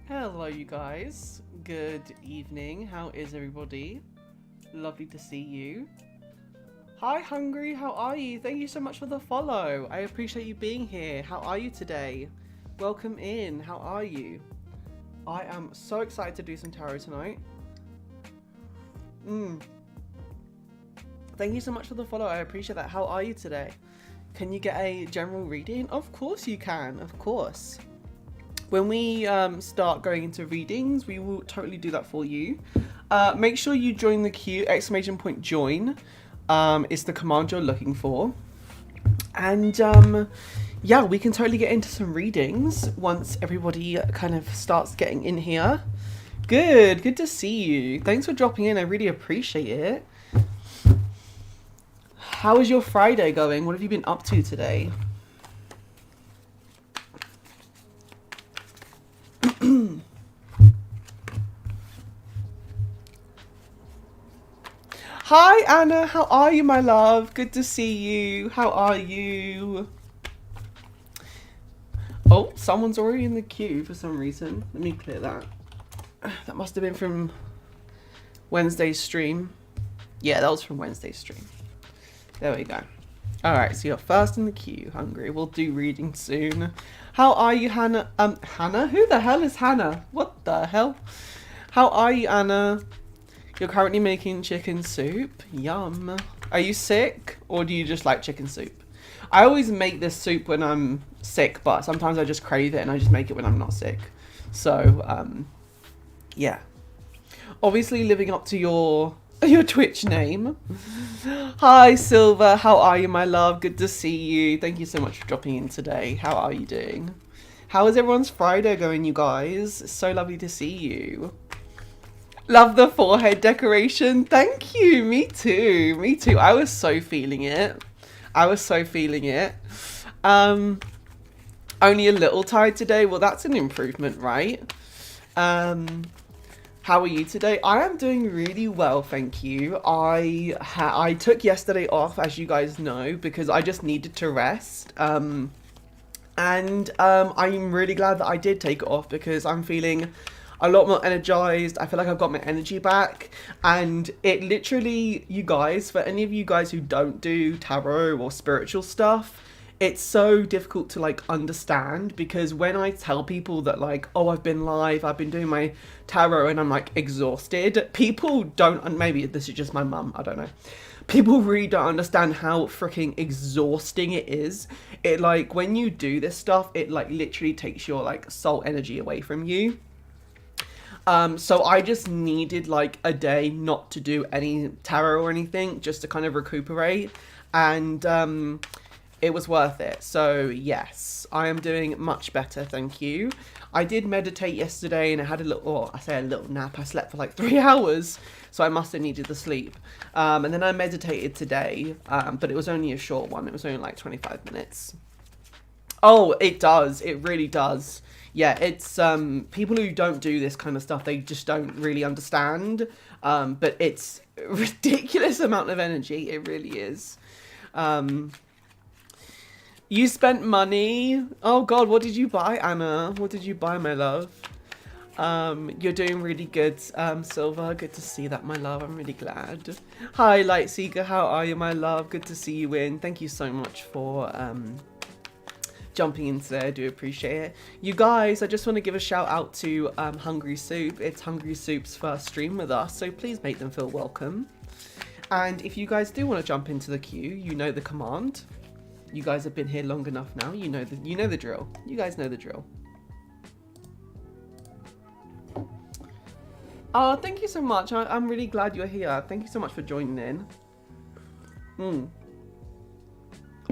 Hello, you guys. Good evening. How is everybody? Lovely to see you. Hi, Hungry. How are you? Thank you so much for the follow. I appreciate you being here. How are you today? Welcome in. How are you? I am so excited to do some tarot tonight. Thank you so much for the follow. I appreciate that. How are you today? Can you get a general reading? Of course you can. Of course. When we start going into readings, we will totally do that for you. Make sure you join the queue, ! Join is the command you're looking for. And yeah, we can totally get into some readings once everybody kind of starts getting in here. Good to see you. Thanks for dropping in, I really appreciate it. How is your Friday going? What have you been up to today? Hi Anna, how are you, my love? Good to see you. How are you? Oh, someone's already in the queue for some reason. Let me clear that. That must have been from Wednesday's stream. Yeah, that was from Wednesday's stream. There we go. Alright, so you're first in the queue, Hungry. We'll do reading soon. How are you, Hannah? Hannah? Who the hell is Hannah? What the hell? How are you, Anna? You're currently making chicken soup. Yum. Are you sick or do you just like chicken soup? I always make this soup when I'm sick, but sometimes I just crave it and I just make it when I'm not sick. So, yeah. Obviously living up to your Twitch name. Hi, Silver. How are you, my love? Good to see you. Thank you so much for dropping in today. How are you doing? How is everyone's Friday going, you guys? It's so lovely to see you. Love the forehead decoration. Thank you. Me too. Me too. I was so feeling it. I was so feeling it. Only a little tired today. Well, that's an improvement, right? How are you today? I am doing really well, thank you. I took yesterday off, as you guys know, because I just needed to rest. I'm really glad that I did take it off because I'm feeling a lot more energized. I feel like I've got my energy back, and it literally, you guys, for any of you guys who don't do tarot or spiritual stuff, it's so difficult to like understand, because when I tell people that like, oh, I've been live, I've been doing my tarot and I'm like exhausted, people don't, and maybe this is just my mum, I don't know. People really don't understand how freaking exhausting it is. It like, when you do this stuff, it like literally takes your like soul energy away from you. So I just needed like a day not to do any tarot or anything, just to kind of recuperate, and it was worth it. So yes, I am doing much better, thank you. I did meditate yesterday and I had a little, oh, I say a little nap, I slept for like 3 hours, so I must have needed the sleep. And then I meditated today, but it was only a short one, it was only like 25 minutes. Oh, it does, it really does. Yeah, it's people who don't do this kind of stuff, they just don't really understand, but it's a ridiculous amount of energy, it really is. You spent money? Oh god, what did you buy, Anna? What did you buy, my love? You're doing really good, Silver. Good to see that, my love. I'm really glad. Hi, Lightseeker. How are you, my love? Good to see you in. Thank you so much for jumping in today. I do appreciate it. You guys, I just want to give a shout out to Hungry Soup. It's Hungry Soup's first stream with us, so please make them feel welcome. And if you guys do want to jump into the queue, you know the command. You guys have been here long enough now. You know the drill. You guys know the drill. Oh, thank you so much. I'm really glad you're here. Thank you so much for joining in.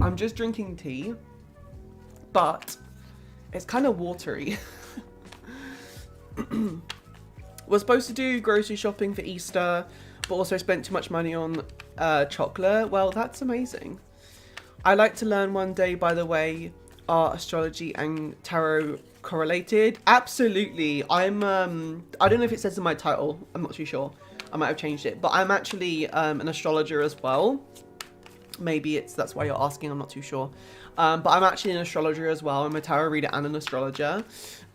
I'm just drinking tea, but it's kind of watery. We're supposed to do grocery shopping for Easter, but also spent too much money on chocolate. Well, that's amazing. I like to learn one day, by the way, are astrology and tarot correlated? Absolutely. I don't know if it says in my title, I'm not too sure. I might have changed it, but I'm actually an astrologer as well. Maybe that's why you're asking, I'm not too sure. But I'm actually an astrologer as well. I'm a tarot reader and an astrologer.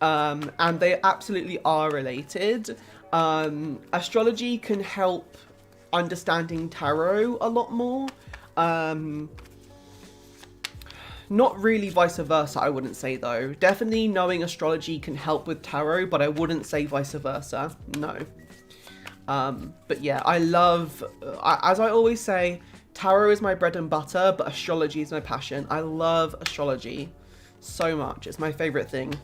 And they absolutely are related. Astrology can help understanding tarot a lot more. Not really vice versa, I wouldn't say though. Definitely knowing astrology can help with tarot, but I wouldn't say vice versa, no. But yeah, I love, as I always say, tarot is my bread and butter, but astrology is my passion. I love astrology so much. It's my favorite thing.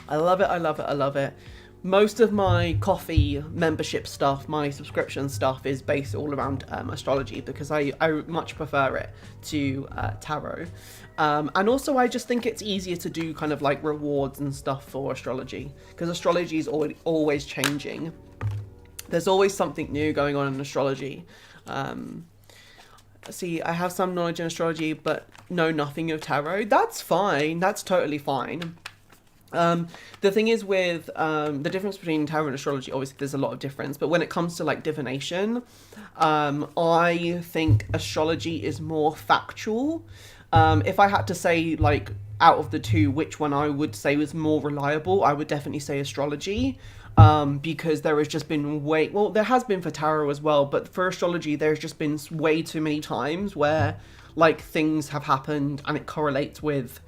I love it, I love it, I love it. Most of my coffee membership stuff, my subscription stuff is based all around astrology, because I much prefer it to tarot. And also I just think it's easier to do kind of like rewards and stuff for astrology, because astrology is always changing. There's always something new going on in astrology. See, I have some knowledge in astrology, but know nothing of tarot. That's fine. That's totally fine. The thing is with the difference between tarot and astrology, obviously there's a lot of difference, but when it comes to like divination, I think astrology is more factual. If I had to say like out of the two which one I would say was more reliable, I would definitely say astrology, because there has just been there has been for tarot as well, but for astrology there's just been way too many times where like things have happened and it correlates with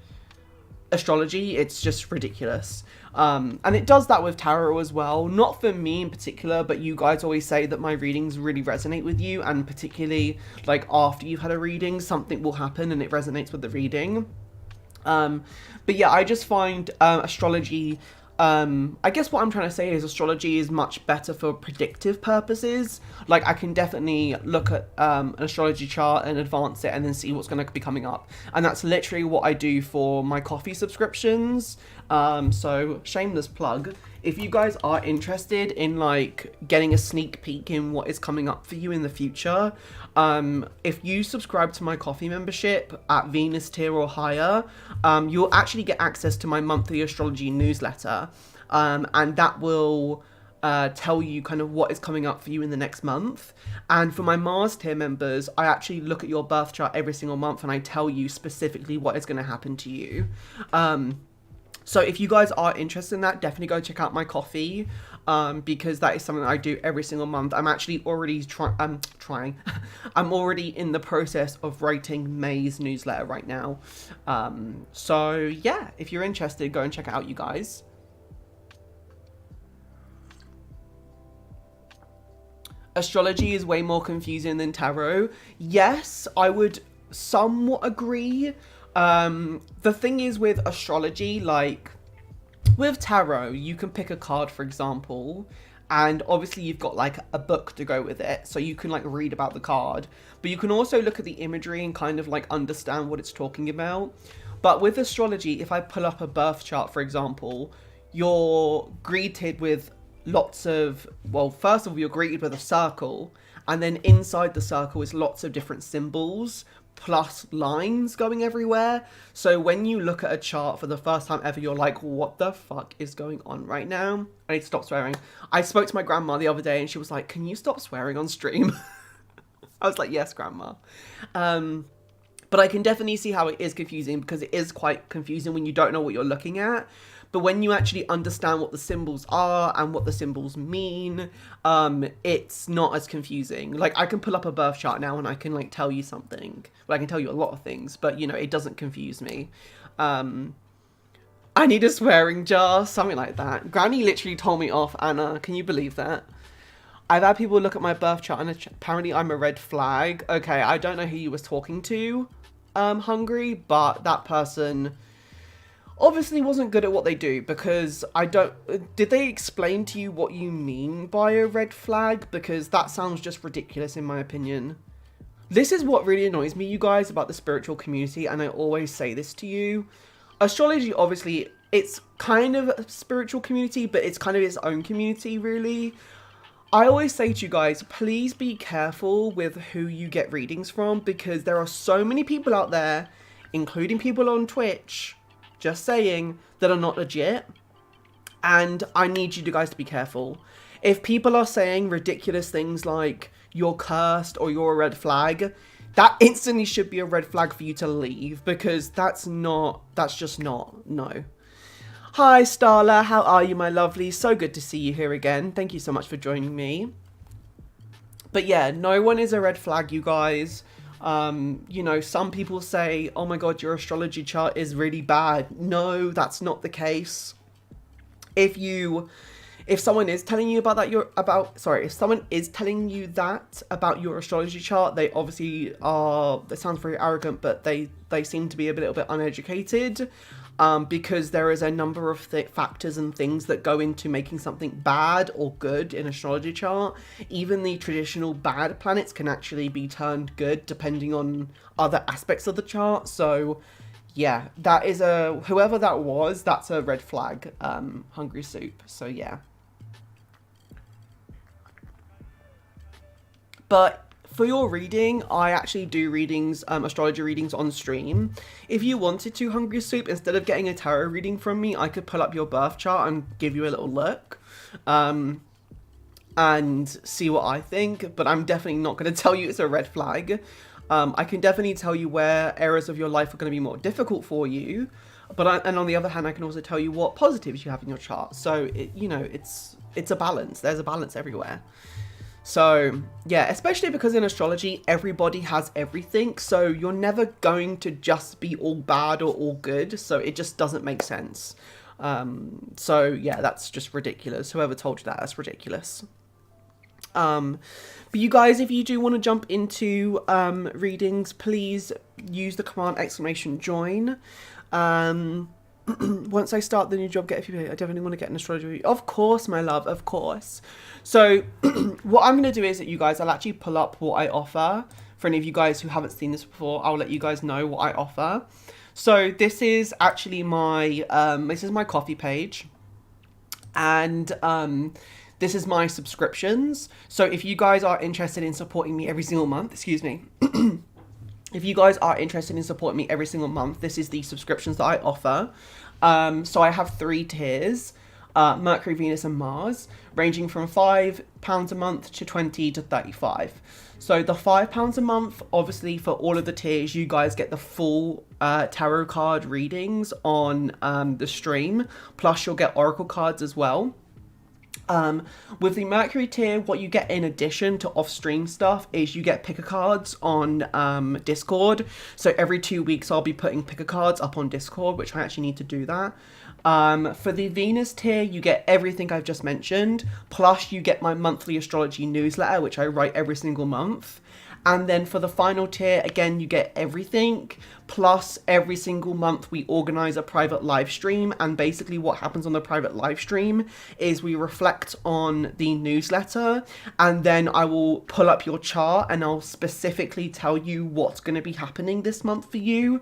astrology. It's just ridiculous. And it does that with tarot as well. Not for me in particular, but you guys always say that my readings really resonate with you, and particularly like after you've had a reading, something will happen and it resonates with the reading. But yeah, I just find astrology, I guess what I'm trying to say is astrology is much better for predictive purposes. Like, I can definitely look at an astrology chart and advance it and then see what's going to be coming up. And that's literally what I do for my coffee subscriptions. So shameless plug. If you guys are interested in like getting a sneak peek in what is coming up for you in the future, if you subscribe to my coffee membership at Venus tier or higher, you'll actually get access to my monthly astrology newsletter. And that will tell you kind of what is coming up for you in the next month. And for my Mars tier members, I actually look at your birth chart every single month and I tell you specifically what is going to happen to you. So if you guys are interested in that, definitely go check out my coffee, because that is something that I do every single month. I'm actually already trying. I'm already in the process of writing May's newsletter right now. So yeah, if you're interested, go and check it out, you guys. Astrology is way more confusing than tarot. Yes, I would somewhat agree. The thing is with astrology, like with tarot, you can pick a card, for example, and obviously you've got like a book to go with it, so you can like read about the card, but you can also look at the imagery and kind of like understand what it's talking about. But with astrology, if I pull up a birth chart, for example, you're greeted with lots of, well, first of all, you're greeted with a circle, and then inside the circle is lots of different symbols plus lines going everywhere. So when you look at a chart for the first time ever, you're like, what the fuck is going on right now? I need to stop swearing. I spoke to my grandma the other day and she was like, can you stop swearing on stream? I was like, yes, grandma. But I can definitely see how it is confusing, because it is quite confusing when you don't know what you're looking at. But when you actually understand what the symbols are and what the symbols mean, it's not as confusing. Like, I can pull up a birth chart now and I can like tell you something. Well, I can tell you a lot of things, but you know, it doesn't confuse me. I need a swearing jar, something like that. Granny literally told me off, Anna. Can you believe that? I've had people look at my birth chart and apparently I'm a red flag. Okay, I don't know who you was talking to, Hungry, but that person obviously wasn't good at what they do, because did they explain to you what you mean by a red flag? Because that sounds just ridiculous in my opinion. This is what really annoys me, you guys, about the spiritual community, and I always say this to you. Astrology, obviously, it's kind of a spiritual community, but it's kind of its own community, really. I always say to you guys, please be careful with who you get readings from, because there are so many people out there, including people on Twitch, just saying, that are not legit. And I need you guys to be careful. If people are saying ridiculous things like, you're cursed or you're a red flag, that instantly should be a red flag for you to leave, because that's just not, no. Hi Starla, how are you, my lovely? So good to see you here again. Thank you so much for joining me. But yeah, no one is a red flag, you guys. You know, some people say, oh my god, your astrology chart is really bad. No, that's not the case. If someone is telling you if someone is telling you that about your astrology chart, they obviously are, that sounds very arrogant, but they seem to be a little bit uneducated, because there is a number of factors and things that go into making something bad or good in astrology chart. Even the traditional bad planets can actually be turned good depending on other aspects of the chart. So yeah, that is whoever that was, that's a red flag, Hungry Soup. So yeah. But for your reading, I actually do readings, astrology readings on stream. If you wanted to, Hungry Soup, instead of getting a tarot reading from me, I could pull up your birth chart and give you a little look, and see what I think. But I'm definitely not going to tell you it's a red flag. I can definitely tell you where areas of your life are going to be more difficult for you. But and on the other hand, I can also tell you what positives you have in your chart. So, you know, it's a balance. There's a balance everywhere. So yeah, especially because in astrology, everybody has everything. So you're never going to just be all bad or all good. So it just doesn't make sense. So yeah, that's just ridiculous. Whoever told you that, that's ridiculous. But you guys, if you do want to jump into readings, please use the command !join. Once I start the new job, get a few. I definitely want to get an astrology. Of course, my love, of course. So what I'm going to do is that you guys, I'll actually pull up what I offer. For any of you guys who haven't seen this before, I'll let you guys know what I offer. So this is actually my coffee page, and this is my subscriptions. So if you guys are interested in supporting me every single month, excuse me, if you guys are interested in supporting me every single month, this is the subscriptions that I offer. So I have 3 tiers, Mercury, Venus and Mars, ranging from £5 a month to 20 to 35. So the £5 a month, obviously for all of the tiers, you guys get the full tarot card readings on the stream, plus you'll get oracle cards as well. With the Mercury tier, what you get in addition to off-stream stuff is you get picker cards on Discord. So every 2 weeks I'll be putting picker cards up on Discord, which I actually need to do that. For the Venus tier, you get everything I've just mentioned, plus you get my monthly astrology newsletter, which I write every single month. And then for the final tier, again, you get everything, plus every single month we organize a private live stream. And basically what happens on the private live stream is we reflect on the newsletter, and then I will pull up your chart and I'll specifically tell you what's going to be happening this month for you.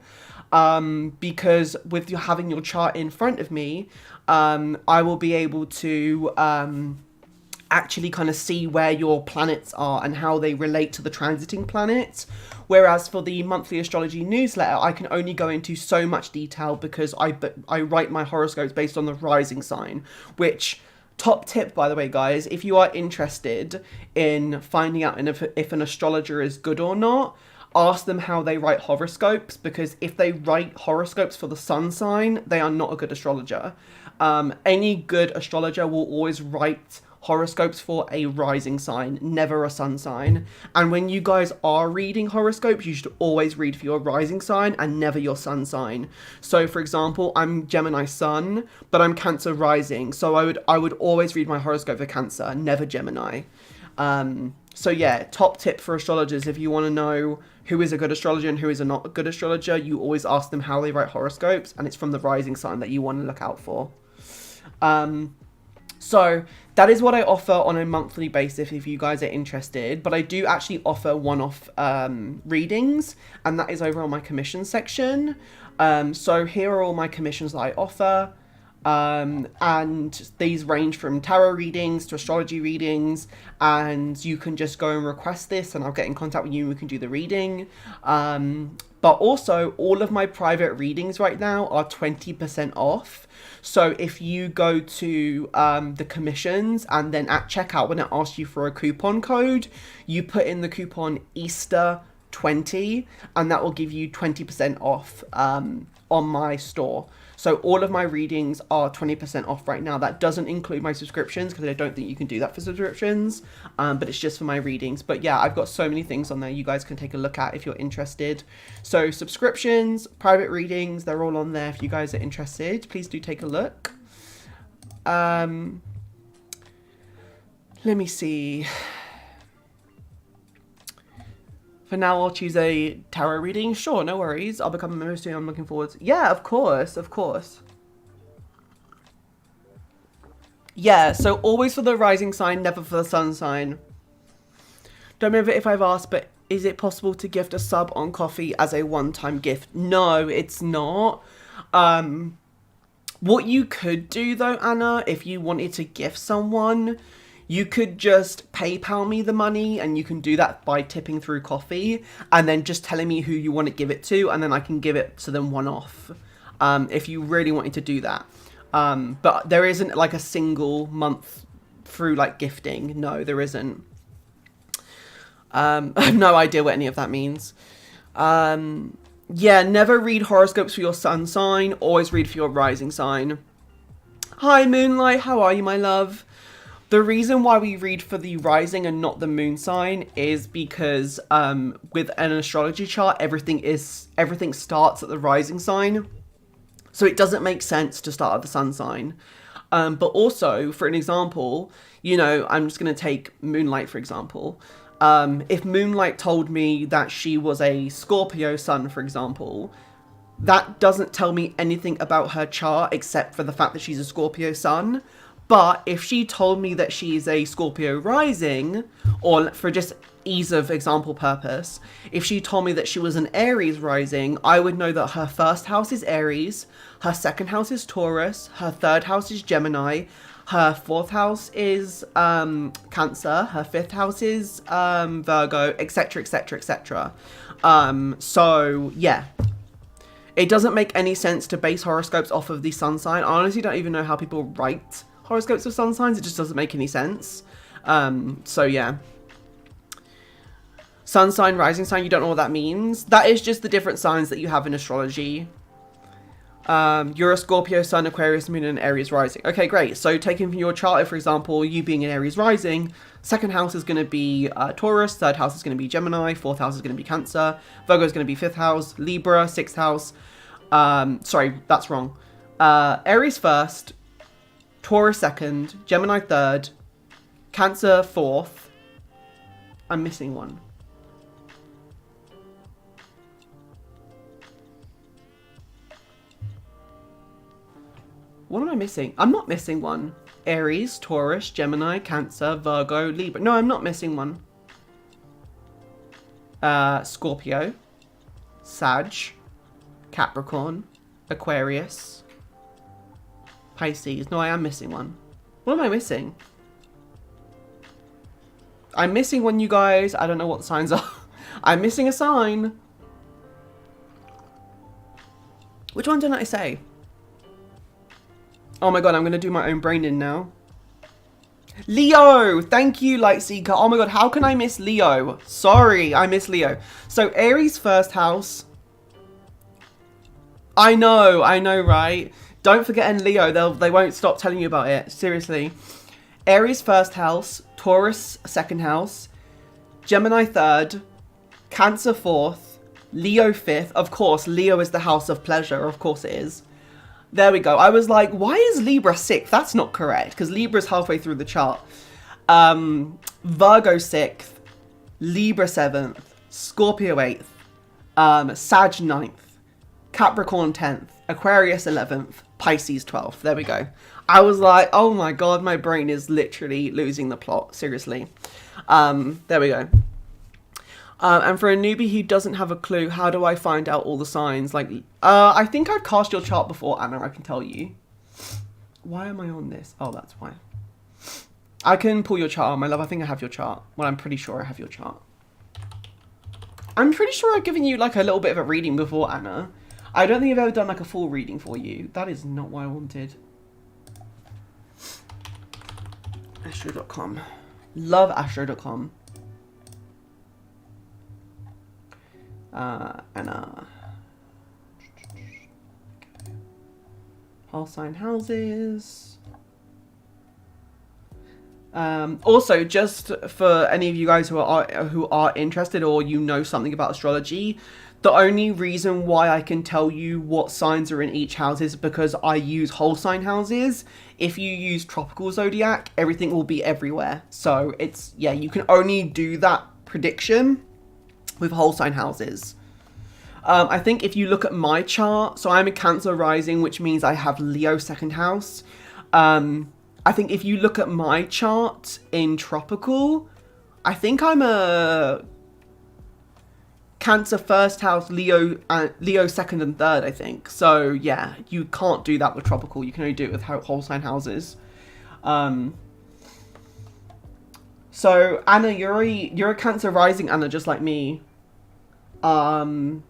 Because with you having your chart in front of me, I will be able to actually kind of see where your planets are and how they relate to the transiting planets. Whereas for the monthly astrology newsletter, I can only go into so much detail because I write my horoscopes based on the rising sign, which, top tip, by the way, guys, if you are interested in finding out if an astrologer is good or not, ask them how they write horoscopes, because if they write horoscopes for the sun sign, they are not a good astrologer. Any good astrologer will always write horoscopes for a rising sign, never a sun sign. And when you guys are reading horoscopes, you should always read for your rising sign and never your sun sign. So for example, I'm Gemini sun, but I'm Cancer rising, so I would always read my horoscope for Cancer, never Gemini. So yeah, top tip for astrologers: if you want to know who is a good astrologer and who is not a good astrologer, you always ask them how they write horoscopes, and it's from the rising sign that you want to look out for. So that is what I offer on a monthly basis if you guys are interested. But I do actually offer one-off readings, and that is over on my commission section. So here are all my commissions that I offer. And these range from tarot readings to astrology readings, and you can just go and request this and I'll get in contact with you and we can do the reading. But also all of my private readings right now are 20% off. So if you go to the commissions and then at checkout, when it asks you for a coupon code, you put in the coupon Easter20 and that will give you 20% off on my store. So all of my readings are 20% off right now. That doesn't include my subscriptions because I don't think you can do that for subscriptions, but it's just for my readings. But yeah, I've got so many things on there you guys can take a look at if you're interested. So subscriptions, private readings, they're all on there if you guys are interested. Please do take a look. Let me see. For now, I'll choose a tarot reading. Sure, no worries. I'll become a member soon. I'm looking forward to... Yeah, of course, of course. Yeah, so always for the rising sign, never for the sun sign. Don't remember if I've asked, but is it possible to gift a sub on coffee as a one-time gift? No, it's not. What you could do, though, Anna, if you wanted to gift someone... You could just PayPal me the money, and you can do that by tipping through coffee and then just telling me who you want to give it to, and then I can give it to them one-off if you really wanted to do that. But there isn't like a single month through like gifting. No, there isn't. I have no idea what any of that means. Yeah, never read horoscopes for your sun sign. Always read for your rising sign. Hi, Moonlight. How are you, my love? The reason why we read for the rising and not the moon sign is because with an astrology chart, everything starts at the rising sign. So it doesn't make sense to start at the sun sign. But also, for an example, you know, I'm just going to take Moonlight, for example. If Moonlight told me that she was a Scorpio sun, for example, that doesn't tell me anything about her chart except for the fact that she's a Scorpio sun. But if she told me that she's a Scorpio rising, or for just ease of example purpose, if she told me that she was an Aries rising, I would know that her first house is Aries, her second house is Taurus, her third house is Gemini, her fourth house is Cancer, her fifth house is Virgo, etc, etc, etc. So yeah, it doesn't make any sense to base horoscopes off of the sun sign. I honestly don't even know how people write horoscopes of sun signs. It just doesn't make any sense. So yeah, sun sign, rising sign, you don't know what that means. That is just the different signs that you have in astrology. You're a Scorpio sun, Aquarius moon, and Aries rising. Okay, great. So taking from your chart, for example, you being an Aries rising, second house is going to be Taurus, third house is going to be Gemini, fourth house is going to be Cancer, Virgo is going to be fifth house, Libra, sixth house. Sorry, that's wrong. Aries first, Taurus second, Gemini third, Cancer fourth. I'm missing one. What am I missing? I'm not missing one. Aries, Taurus, Gemini, Cancer, Virgo, Libra. No, I'm not missing one. Scorpio, Sag, Capricorn, Aquarius, Pisces. No, I am missing one. What am I missing? I'm missing one, you guys. I don't know what the signs are. I'm missing a sign. Which one didn't I say? Oh my god, I'm going to do my own brain in now. Leo! Thank you, Lightseeker. Oh my god, how can I miss Leo? Sorry, I miss Leo. So, Aries first house. I know, right? Don't forget in Leo, they won't stop telling you about it. Seriously. Aries first house, Taurus second house, Gemini third, Cancer fourth, Leo fifth. Of course, Leo is the house of pleasure. Of course it is. There we go. I was like, why is Libra 6th? That's not correct, because Libra's halfway through the chart. Virgo 6th, Libra 7th, Scorpio 8th, Sag 9th, Capricorn 10th, Aquarius 11th, Pisces 12th. There we go. I was like, oh my god, my brain is literally losing the plot. Seriously. There we go. And for a newbie who doesn't have a clue, how do I find out all the signs? Like, I think I've cast your chart before, Anna, I can tell you. Why am I on this? Oh, that's why. I can pull your chart, my love. I think I have your chart. Well, I'm pretty sure I have your chart. I'm pretty sure I've given you, like, a little bit of a reading before, Anna. I don't think I've ever done, like, a full reading for you. That is not what I wanted. Astro.com. Love Astro.com. Anna. Whole sign houses. Also, just for any of you guys who are interested, or you know something about astrology, the only reason why I can tell you what signs are in each house is because I use whole sign houses. If you use tropical zodiac, everything will be everywhere. So it's, yeah, you can only do that prediction with whole sign houses. I think if you look at my chart, so I'm a Cancer rising, which means I have Leo second house. I think if you look at my chart in tropical, I think I'm a Cancer first house, Leo second and third, I think. So yeah, you can't do that with tropical. You can only do it with whole sign houses. So Anna, you're a Cancer rising, Anna, just like me. And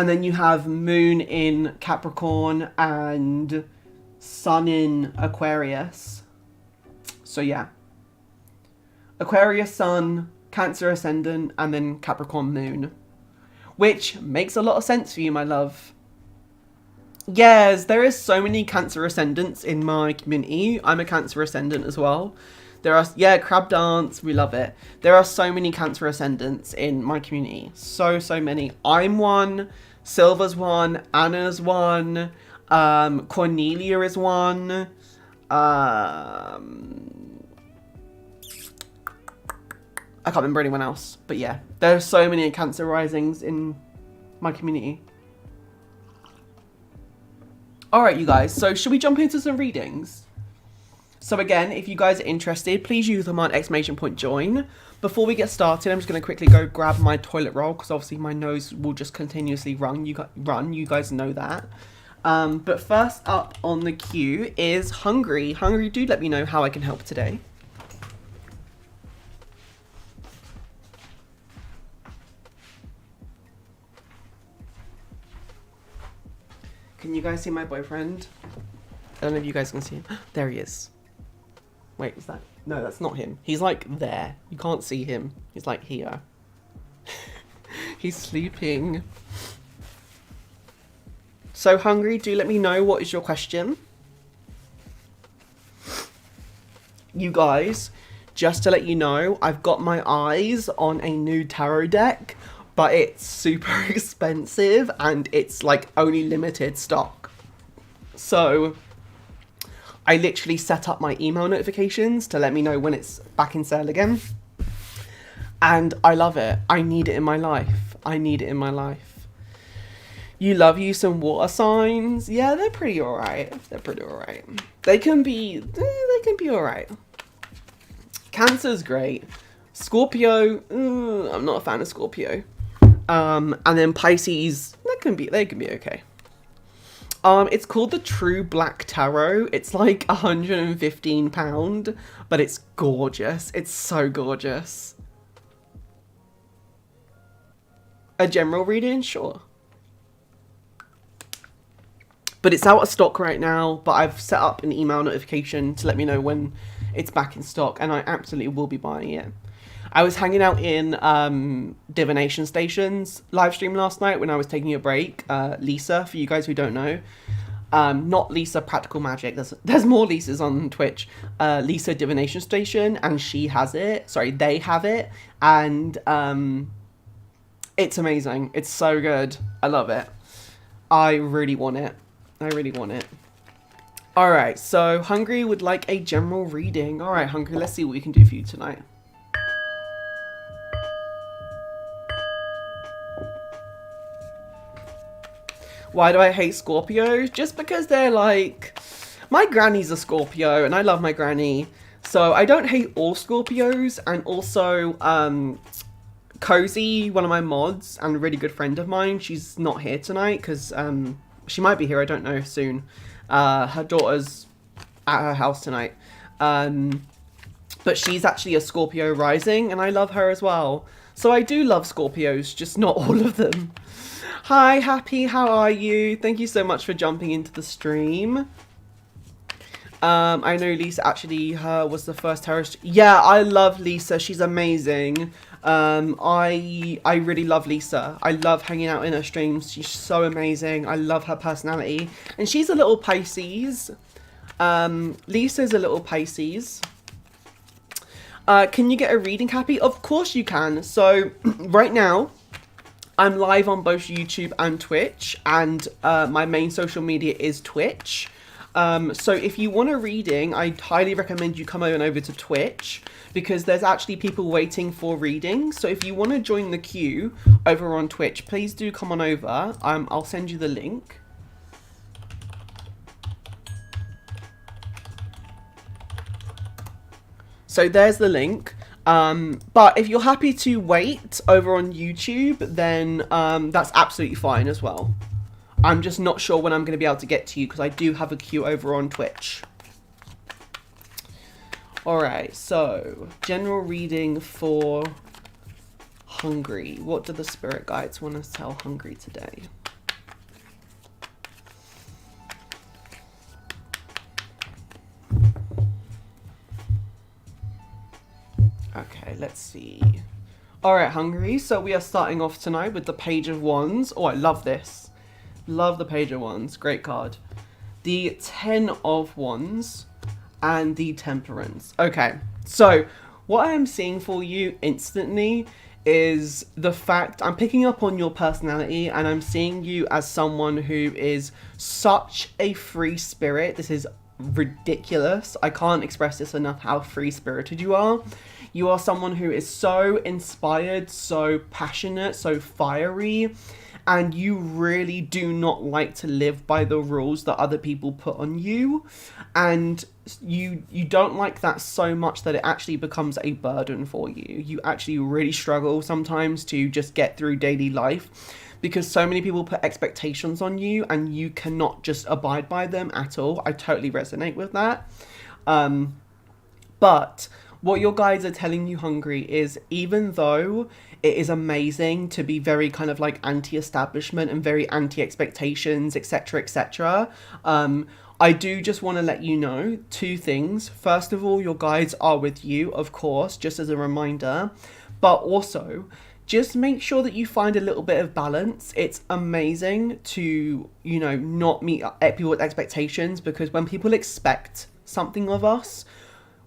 then you have Moon in Capricorn and Sun in Aquarius. So yeah. Aquarius Sun, Cancer Ascendant, and then Capricorn Moon. Which makes a lot of sense for you, my love. Yes, there is so many Cancer Ascendants in my community. I'm a Cancer Ascendant as well. There are, yeah, Crab Dance, we love it. There are so many Cancer Ascendants in my community. So many. I'm one. Silver's one, Anna's one, Cornelia is one, I can't remember anyone else, but yeah, there's so many Cancer risings in my community. Alright, you guys, so should we jump into some readings? So again, if you guys are interested, please use the command !join. Before we get started, I'm just going to quickly go grab my toilet roll, because obviously my nose will just continuously run, you guys know that. But first up on the queue is Hungry. Hungry, do let me know how I can help today. Can you guys see my boyfriend? I don't know if you guys can see him. There he is. Wait, is that? No, that's not him. He's like there. You can't see him. He's like here. He's sleeping. So Hungry, do let me know what is your question. You guys, just to let you know, I've got my eyes on a new tarot deck, but it's super expensive and it's like only limited stock. So I literally set up my email notifications to let me know when it's back in sale again. And I love it. I need it in my life. I need it in my life. You love you some water signs. Yeah, they're pretty alright. They're pretty alright. They can be alright. Cancer's great. Scorpio, I'm not a fan of Scorpio. And then Pisces, they can be okay. It's called the True Black Tarot. It's like £115, but it's gorgeous. It's so gorgeous. A general reading, sure. But it's out of stock right now, but I've set up an email notification to let me know when it's back in stock, and I absolutely will be buying it. I was hanging out in Divination Station's live stream last night when I was taking a break. Lisa, for you guys who don't know. Not Lisa Practical Magic. There's more Lisas on Twitch. Lisa Divination Station, and she has it. Sorry, they have it. And it's amazing. It's so good. I love it. I really want it. I really want it. Alright, so Hungry would like a general reading. Alright, Hungry, let's see what we can do for you tonight. Why do I hate Scorpios? Just because they're like... My granny's a Scorpio, and I love my granny. So I don't hate all Scorpios, and also, Cozy, one of my mods, and a really good friend of mine, she's not here tonight, because, she might be here, I don't know, soon. Her daughter's at her house tonight. But she's actually a Scorpio rising, and I love her as well. So I do love Scorpios, just not all of them. Hi, Happy, how are you? Thank you so much for jumping into the stream. I know Lisa actually was the first terrorist. Yeah, I love Lisa. She's amazing. I really love Lisa. I love hanging out in her streams. She's so amazing. I love her personality. And she's a little Pisces. Lisa's a little Pisces. Can you get a reading, Happy? Of course you can. So right now, I'm live on both YouTube and Twitch, and my main social media is Twitch. So if you want a reading, I highly recommend you come over to Twitch, because there's actually people waiting for readings. So if you want to join the queue over on Twitch, please do come on over. I'll send you the link. So there's the link. But if you're happy to wait over on YouTube, then that's absolutely fine as well. I'm just not sure when I'm going to be able to get to you, because I do have a queue over on Twitch. Alright, so general reading for Hungry. What do the spirit guides want to tell Hungry today? Okay, let's see. Alright, Hungry, so we are starting off tonight with the Page of Wands. Oh, I love this. Love the Page of Wands. Great card. The 10 of Wands and the Temperance. Okay, so what I am seeing for you instantly is the fact I'm picking up on your personality, and I'm seeing you as someone who is such a free spirit. This is ridiculous. I can't express this enough how free spirited you are. You are someone who is so inspired, so passionate, so fiery, and you really do not like to live by the rules that other people put on you, and you don't like that so much that it actually becomes a burden for you. You actually really struggle sometimes to just get through daily life because so many people put expectations on you and you cannot just abide by them at all. I totally resonate with that. But what your guides are telling you, Hungry, is even though it is amazing to be very kind of like anti-establishment and very anti-expectations, etc., etc., I do just want to let you know two things. First of all, your guides are with you, of course, just as a reminder, but also just make sure that you find a little bit of balance. It's amazing to, you know, not meet people's expectations, because when people expect something of us,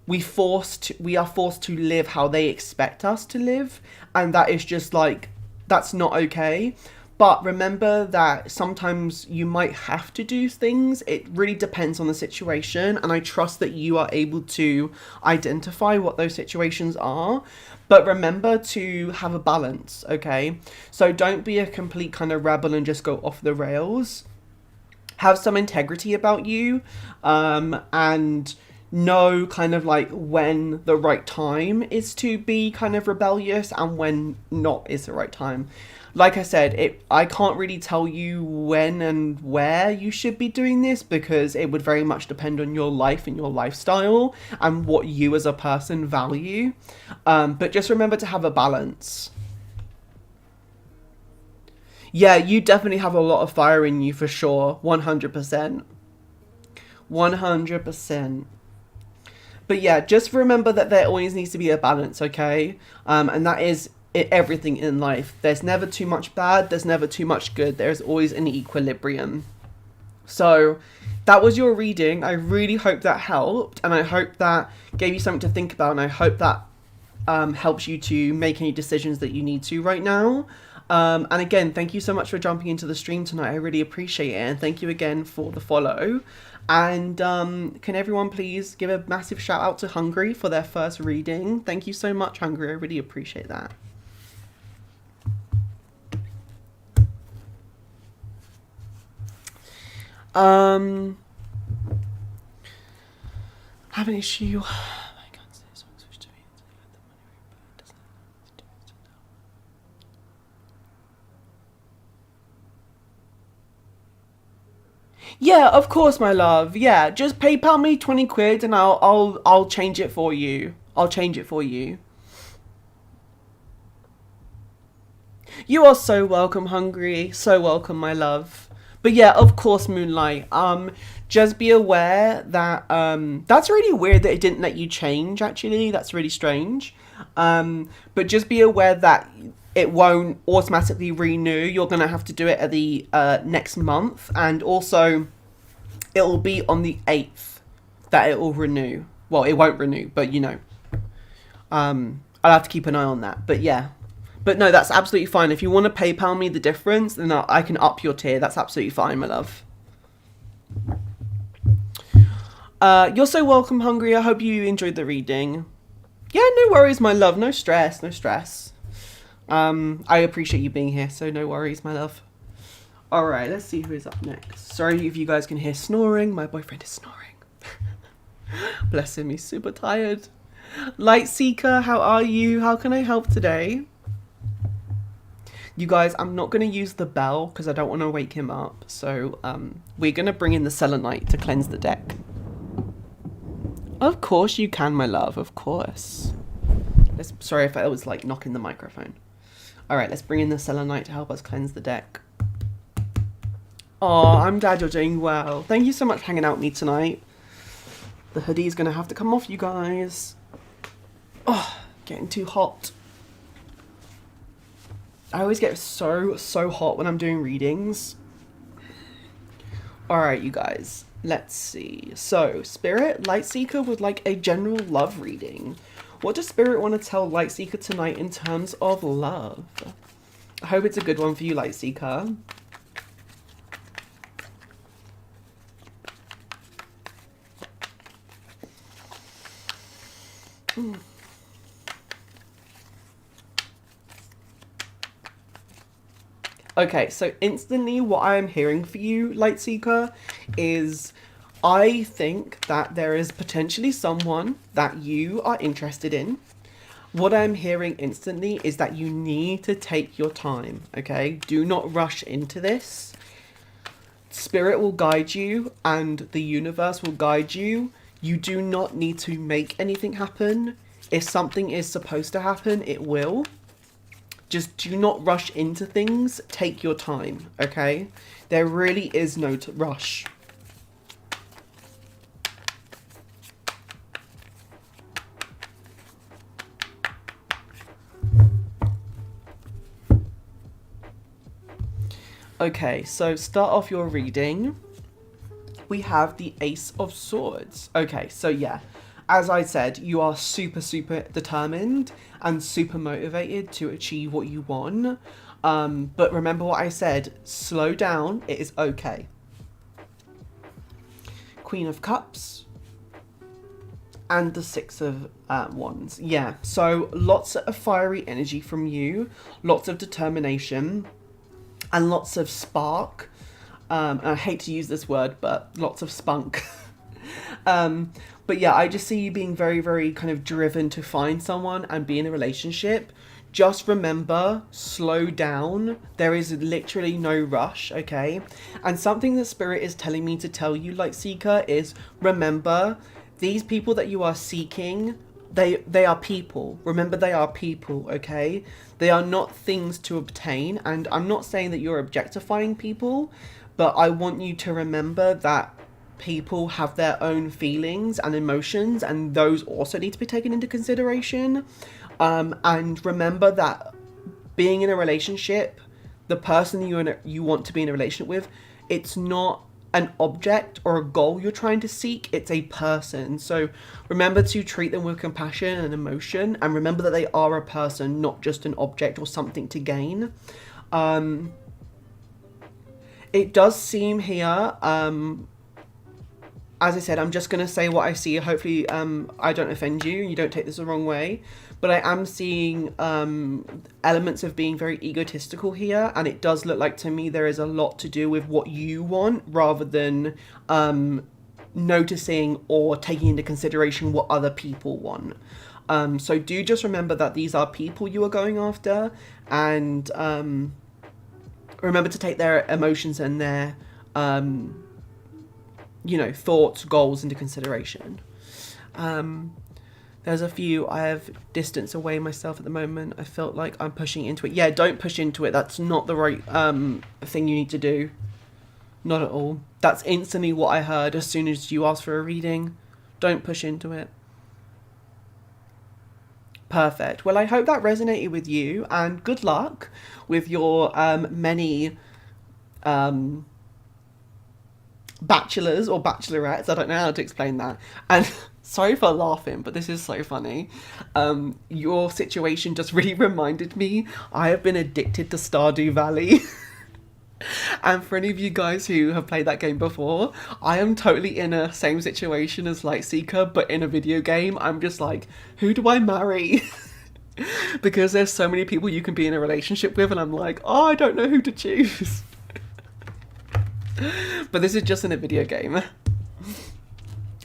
we are forced to live how they expect us to live, and that is just like, that's not okay. But remember that sometimes you might have to do things. It really depends on the situation, and I trust that you are able to identify what those situations are. But remember to have a balance, okay? So don't be a complete kind of rebel and just go off the rails. Have some integrity about you, and know kind of like when the right time is to be kind of rebellious and when not is the right time. Like I said, I can't really tell you when and where you should be doing this, because it would very much depend on your life and your lifestyle and what you as a person value. But just remember to have a balance. Yeah, you definitely have a lot of fire in you for sure. 100%. 100%. But yeah, just remember that there always needs to be a balance, okay? And that is everything in life. There's never too much bad, there's never too much good. There's always an equilibrium. So that was your reading. I really hope that helped, and I hope that gave you something to think about, and I hope that helps you to make any decisions that you need to right now. And again, thank you so much for jumping into the stream tonight. I really appreciate it, and thank you again for the follow. And can everyone please give a massive shout out to Hungry for their first reading. Thank you so much, Hungry. I really appreciate that. Have an issue. Yeah, of course, my love. Yeah, just PayPal me 20 quid and I'll change it for you. I'll change it for you. You are so welcome, Hungry. So welcome, my love. But yeah, of course, Moonlight. Just be aware that that's really weird that it didn't let you change, actually. That's really strange. But just be aware that it won't automatically renew. You're going to have to do it at the next month. And also, it will be on the 8th that it will renew. Well, it won't renew, but you know. I'll have to keep an eye on that. But yeah. But no, that's absolutely fine. If you want to PayPal me the difference, then I can up your tier. That's absolutely fine, my love. You're so welcome, Hungry. I hope you enjoyed the reading. Yeah, no worries, my love. No stress, no stress. I appreciate you being here, so no worries, my love. Alright, let's see who is up next. Sorry if you guys can hear snoring. My boyfriend is snoring. Bless him, he's super tired. Light Seeker, how are you? How can I help today? You guys, I'm not going to use the bell because I don't want to wake him up. So, we're going to bring in the selenite to cleanse the deck. Of course you can, my love. Of course. Sorry if I was like knocking the microphone. Alright, let's bring in the selenite to help us cleanse the deck. Oh, I'm glad you're doing well. Thank you so much for hanging out with me tonight. The hoodie's going to have to come off, you guys. Oh, getting too hot. I always get so hot when I'm doing readings. Alright, you guys. Let's see. So, Spirit, Light Seeker would like a general love reading. What does Spirit want to tell Lightseeker tonight in terms of love? I hope it's a good one for you, Lightseeker. Okay, so instantly what I am hearing for you, Lightseeker, is I think that there is potentially someone that you are interested in. What I'm hearing instantly is that you need to take your time, okay? Do not rush into this. Spirit will guide you and the universe will guide you. You do not need to make anything happen. If something is supposed to happen, it will. Just do not rush into things. Take your time, okay? There really is no rush. Okay, so start off your reading. We have the Ace of Swords. Okay, so yeah, as I said, you are super, super determined and super motivated to achieve what you want. But remember what I said, slow down, it is okay. Queen of Cups and the Six of Wands. Yeah, so lots of fiery energy from you, lots of determination and lots of spark. And I hate to use this word, but lots of spunk. But yeah, I just see you being very, very kind of driven to find someone and be in a relationship. Just remember, slow down. There is literally no rush, okay? And something that Spirit is telling me to tell you, Lightseeker, is remember, these people that you are seeking, they are people. Remember, they are people, okay? They are not things to obtain. And I'm not saying that you're objectifying people, but I want you to remember that people have their own feelings and emotions, and those also need to be taken into consideration. And remember that being in a relationship, the person you want to be in a relationship with, it's not an object or a goal you're trying to seek, it's a person. So remember to treat them with compassion and emotion, and remember that they are a person, not just an object or something to gain. It does seem here, as I said, I'm just going to say what I see. Hopefully I don't offend you and you don't take this the wrong way. But I am seeing elements of being very egotistical here. And it does look like to me there is a lot to do with what you want rather than noticing or taking into consideration what other people want. So do just remember that these are people you are going after. And remember to take their emotions and their thoughts, goals into consideration. There's a few I have distance away myself at the moment. I felt like I'm pushing into it. Yeah, don't push into it. That's not the right thing you need to do. Not at all. That's instantly what I heard as soon as you asked for a reading. Don't push into it. Perfect. Well, I hope that resonated with you, and good luck with your many bachelors or bachelorettes. I don't know how to explain that. And sorry for laughing, but this is so funny. Your situation just really reminded me, I have been addicted to Stardew Valley. And for any of you guys who have played that game before, I am totally in a same situation as Lightseeker, but in a video game. I'm just like, who do I marry? Because there's so many people you can be in a relationship with, and I'm like, oh, I don't know who to choose. But this is just in a video game.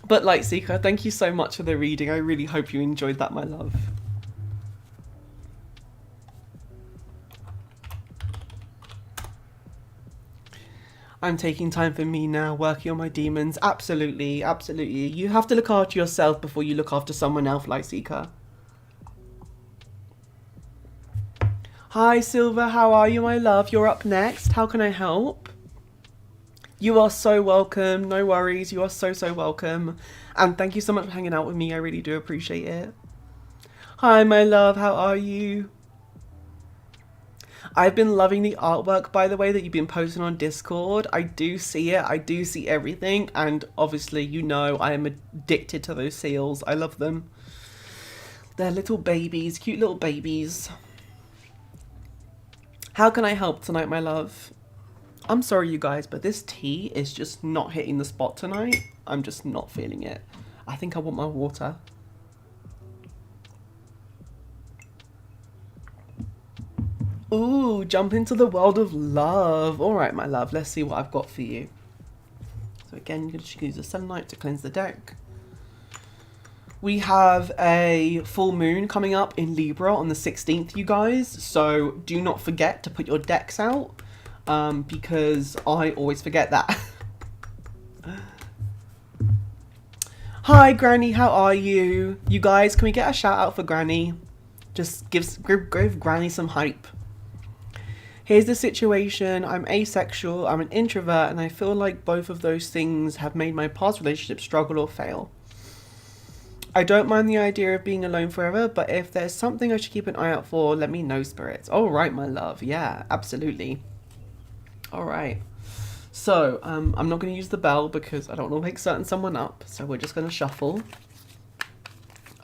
But Lightseeker, thank you so much for the reading. I really hope you enjoyed that, my love. I'm taking time for me now, working on my demons. Absolutely, absolutely. You have to look after yourself before you look after someone else, Lightseeker. Hi, Silver. How are you, my love? You're up next. How can I help? You are so welcome. No worries. You are so, so welcome. And thank you so much for hanging out with me. I really do appreciate it. Hi, my love. How are you? I've been loving the artwork, by the way, that you've been posting on Discord. I do see it. I do see everything. And obviously, you know, I am addicted to those seals. I love them. They're little babies, cute little babies. How can I help tonight, my love? I'm sorry, you guys, but this tea is just not hitting the spot tonight. I'm just not feeling it. I think I want my water. Ooh, jump into the world of love. All right, my love, let's see what I've got for you. So again, you're going to use the sunlight to cleanse the deck. We have a full moon coming up in Libra on the 16th, you guys. So do not forget to put your decks out because I always forget that. Hi, Granny, how are you? You guys, can we get a shout out for Granny? Just give Granny some hype. Here's the situation. I'm asexual, I'm an introvert, and I feel like both of those things have made my past relationship struggle or fail. I don't mind the idea of being alone forever, but if there's something I should keep an eye out for, let me know, spirits. All right, my love. Yeah, absolutely. All right. So, I'm not going to use the bell because I don't want to wake someone up. So we're just going to shuffle.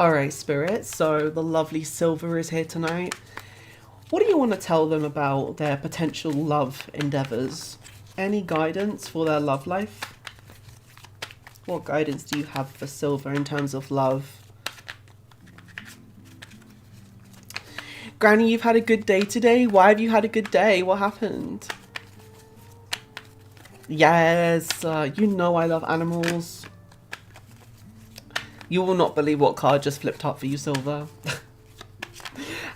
All right, spirits. So the lovely Silver is here tonight. What do you want to tell them about their potential love endeavors? Any guidance for their love life? What guidance do you have for Silver in terms of love? Granny, you've had a good day today. Why have you had a good day? What happened? Yes, you know I love animals. You will not believe what card just flipped up for you, Silver.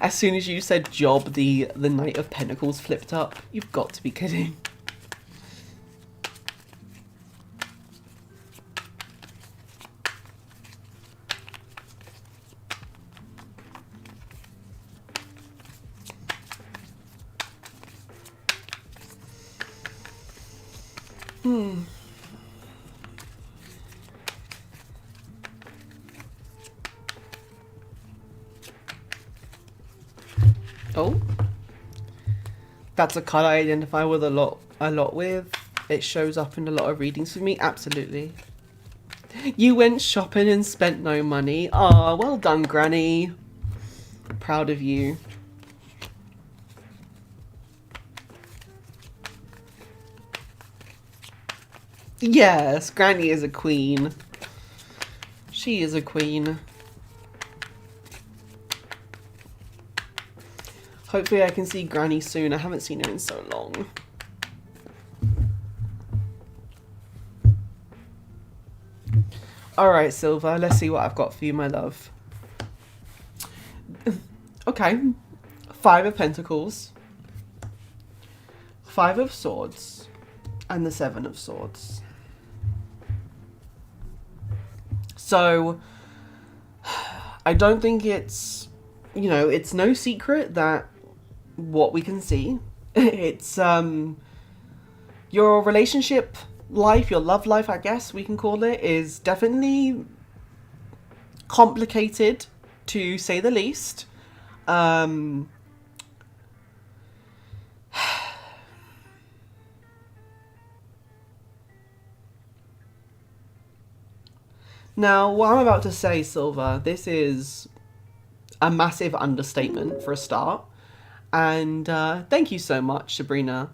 As soon as you said job, the Knight of Pentacles flipped up. You've got to be kidding. Oh, that's a card I identify with a lot with. It shows up in a lot of readings for me. Absolutely. You went shopping and spent no money. Ah, well done, Granny. Proud of you. Yes, Granny is a queen. She is a queen. Hopefully I can see Granny soon. I haven't seen her in so long. Alright, Silver. Let's see what I've got for you, my love. Okay. 5 of Pentacles. 5 of Swords. And the 7 of Swords. So, I don't think it's, you know, it's no secret that what we can see, it's your relationship life, your love life, I guess we can call it, is definitely complicated, to say the least. Now, what I'm about to say, Silver, this is a massive understatement for a start. And thank you so much, Sabrina.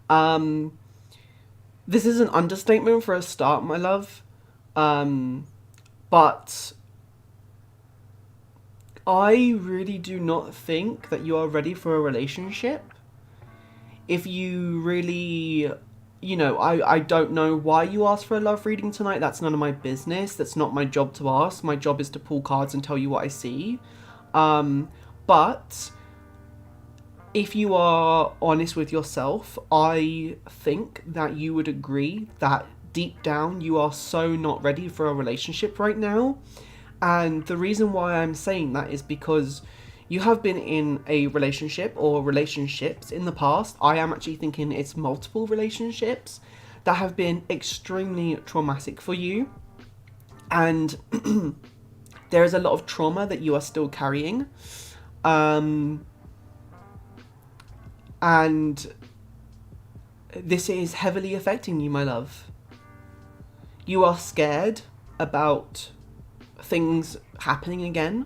This is an understatement for a start, my love. But I really do not think that you are ready for a relationship. If you really, you know, I don't know why you asked for a love reading tonight. That's none of my business. That's not my job to ask. My job is to pull cards and tell you what I see. But if you are honest with yourself, I think that you would agree that deep down you are so not ready for a relationship right now. And the reason why I'm saying that is because you have been in a relationship or relationships in the past. I am actually thinking it's multiple relationships that have been extremely traumatic for you. And there is a lot of trauma that you are still carrying. And this is heavily affecting you, my love. You are scared about things happening again.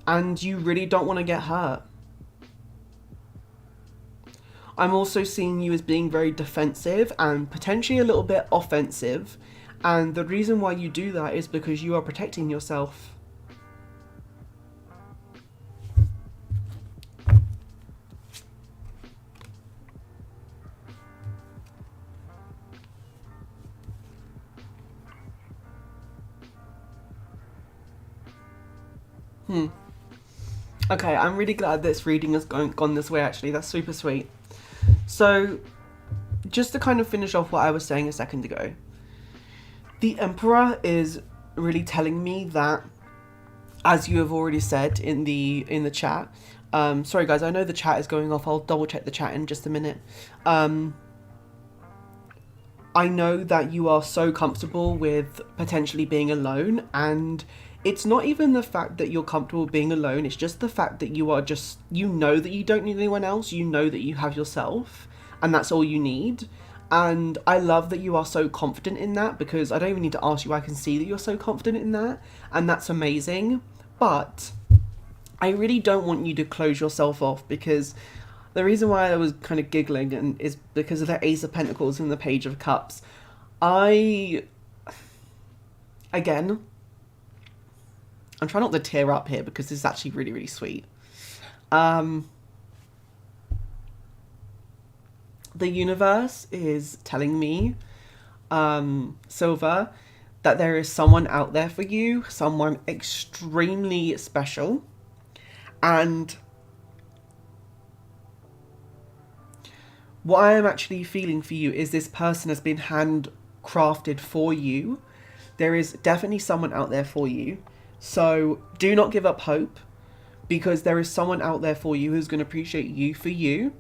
and you really don't want to get hurt. I'm also seeing you as being very defensive and potentially a little bit offensive. And the reason why you do that is because you are protecting yourself. Okay, I'm really glad this reading has gone this way, actually. That's super sweet. So, just to kind of finish off what I was saying a second ago, the Emperor is really telling me that, as you have already said in the chat, sorry guys, I know the chat is going off. I'll double check the chat in just a minute. I know that you are so comfortable with potentially being alone, and it's not even the fact that you're comfortable being alone, it's just the fact that you are just, you know that you don't need anyone else, you know that you have yourself, and that's all you need. And I love that you are so confident in that, because I don't even need to ask you, I can see that you're so confident in that, and that's amazing. But I really don't want you to close yourself off, because the reason why I was kind of giggling is because of the Ace of Pentacles and the Page of Cups. Again, I'm trying not to tear up here because this is actually really, really sweet. The universe is telling me, Silver, that there is someone out there for you, someone extremely special. And what I am actually feeling for you is this person has been handcrafted for you. There is definitely someone out there for you. So do not give up hope, because there is someone out there for you who's going to appreciate you for you.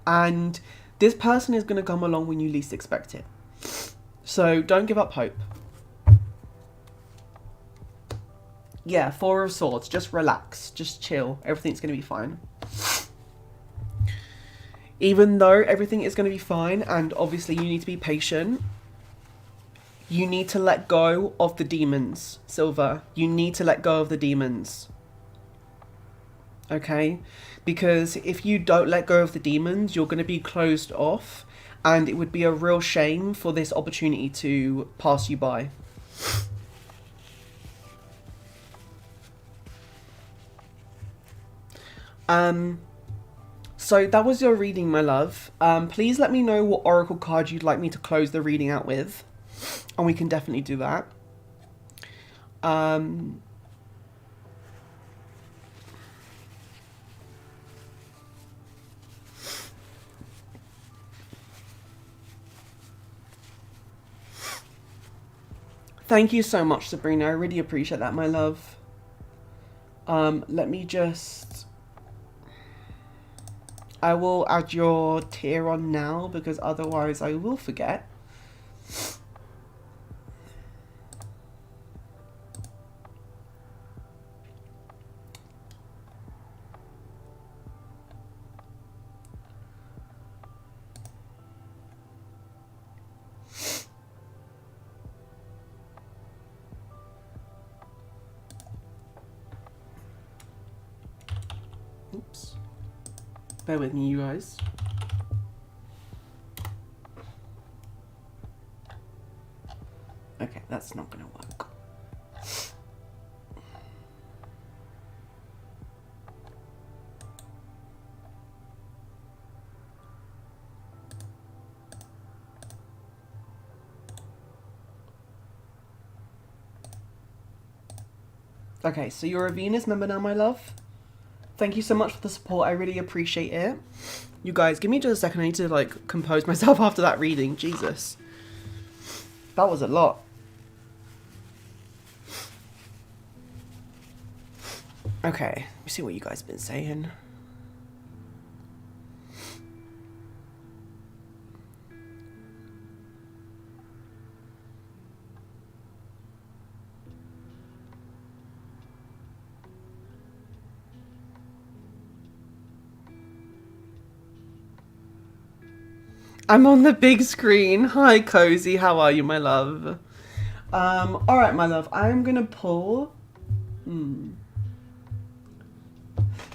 And this person is going to come along when you least expect it. So don't give up hope. Yeah, Four of Swords. Just relax. Just chill. Everything's going to be fine. Even though everything is going to be fine, and obviously you need to be patient, you need to let go of the demons, Silver. You need to let go of the demons. Okay? Because if you don't let go of the demons, you're going to be closed off, and it would be a real shame for this opportunity to pass you by. So that was your reading, my love. Please let me know what oracle card you'd like me to close the reading out with, and we can definitely do that. Thank you so much, Sabrina. I really appreciate that, my love. Let me just... I will add your tier on now, because otherwise I will forget. Oops. Bear with me, you guys. Okay, that's not gonna work. Okay, so you're a Venus member now, my love. Thank you so much for the support. I really appreciate it. You guys, give me just a second. I need to, like, compose myself after that reading. Jesus. That was a lot. Okay, let me see what you guys have been saying. I'm on the big screen. Hi, Cozy. How are you, my love? Alright, my love. I'm gonna pull...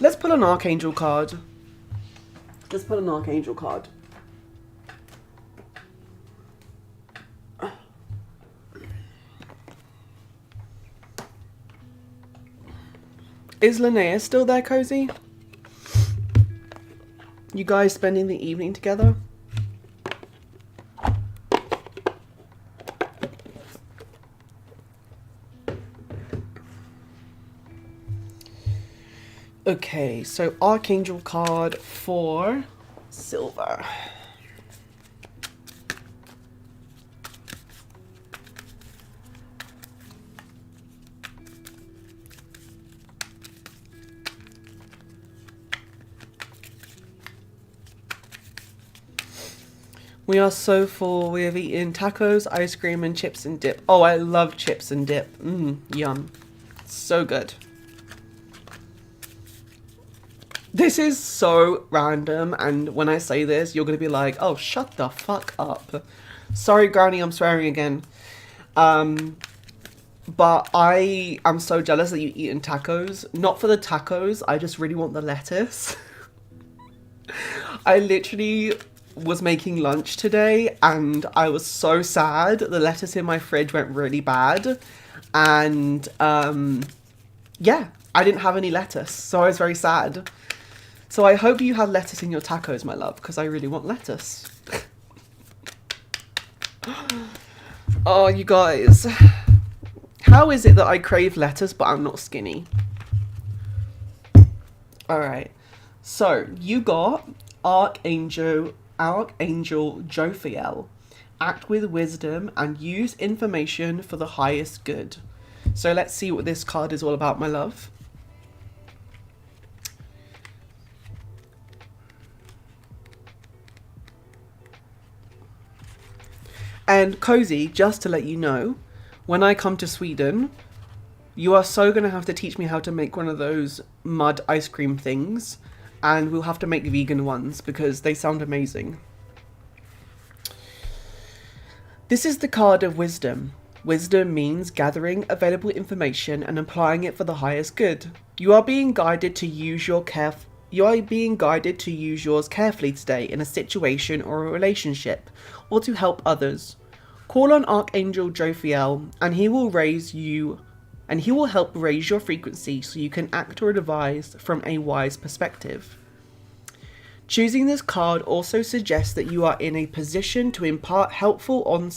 Let's pull an Archangel card. Let's pull an Archangel card. Is Linnea still there, Cozy? You guys spending the evening together? Okay, so Archangel card for silver. We are so full. We have eaten tacos, ice cream, and chips and dip. Oh, I love chips and dip. Yum. So good. This is so random, and when I say this, you're going to be like, oh, shut the fuck up. Sorry, Granny, I'm swearing again. But I am so jealous that you've eaten tacos. Not for the tacos, I just really want the lettuce. I literally was making lunch today and I was so sad. The lettuce in my fridge went really bad. And yeah, I didn't have any lettuce, so I was very sad. So I hope you had lettuce in your tacos, my love, because I really want lettuce. Oh, you guys. How is it that I crave lettuce but I'm not skinny? Alright. So, you got Archangel Jophiel. Act with wisdom and use information for the highest good. So let's see what this card is all about, my love. And Cozy, just to let you know, when I come to Sweden, you are so going to have to teach me how to make one of those mud ice cream things. And we'll have to make vegan ones because they sound amazing. This is the card of wisdom. Wisdom means gathering available information and applying it for the highest good. You are being guided to use yours carefully today in a situation or a relationship, or to help others. Call on Archangel Jophiel, and he will help raise your frequency so you can act or advise from a wise perspective. Choosing this card also suggests that you are in a position to impart helpful or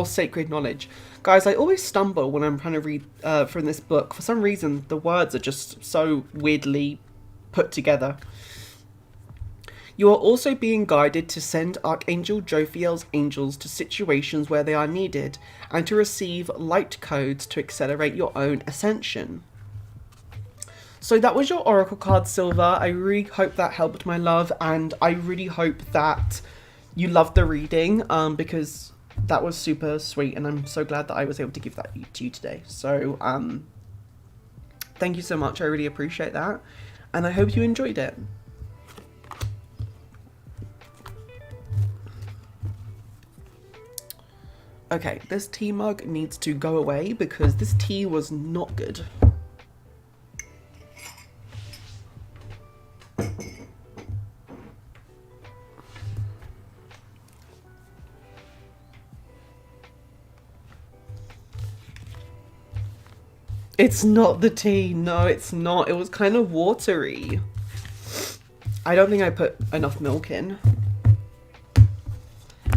sacred knowledge. Guys, I always stumble when I'm trying to read from this book. For some reason, the words are just so weirdly put together. You are also being guided to send Archangel Jophiel's angels to situations where they are needed and to receive light codes to accelerate your own ascension. So that was your Oracle card, Silver. I really hope that helped, my love, and I really hope that you loved the reading because that was super sweet, and I'm so glad that I was able to give that to you today. So thank you so much. I really appreciate that, and I hope you enjoyed it. Okay, this tea mug needs to go away because this tea was not good. It's not the tea. No, it's not. It was kind of watery. I don't think I put enough milk in.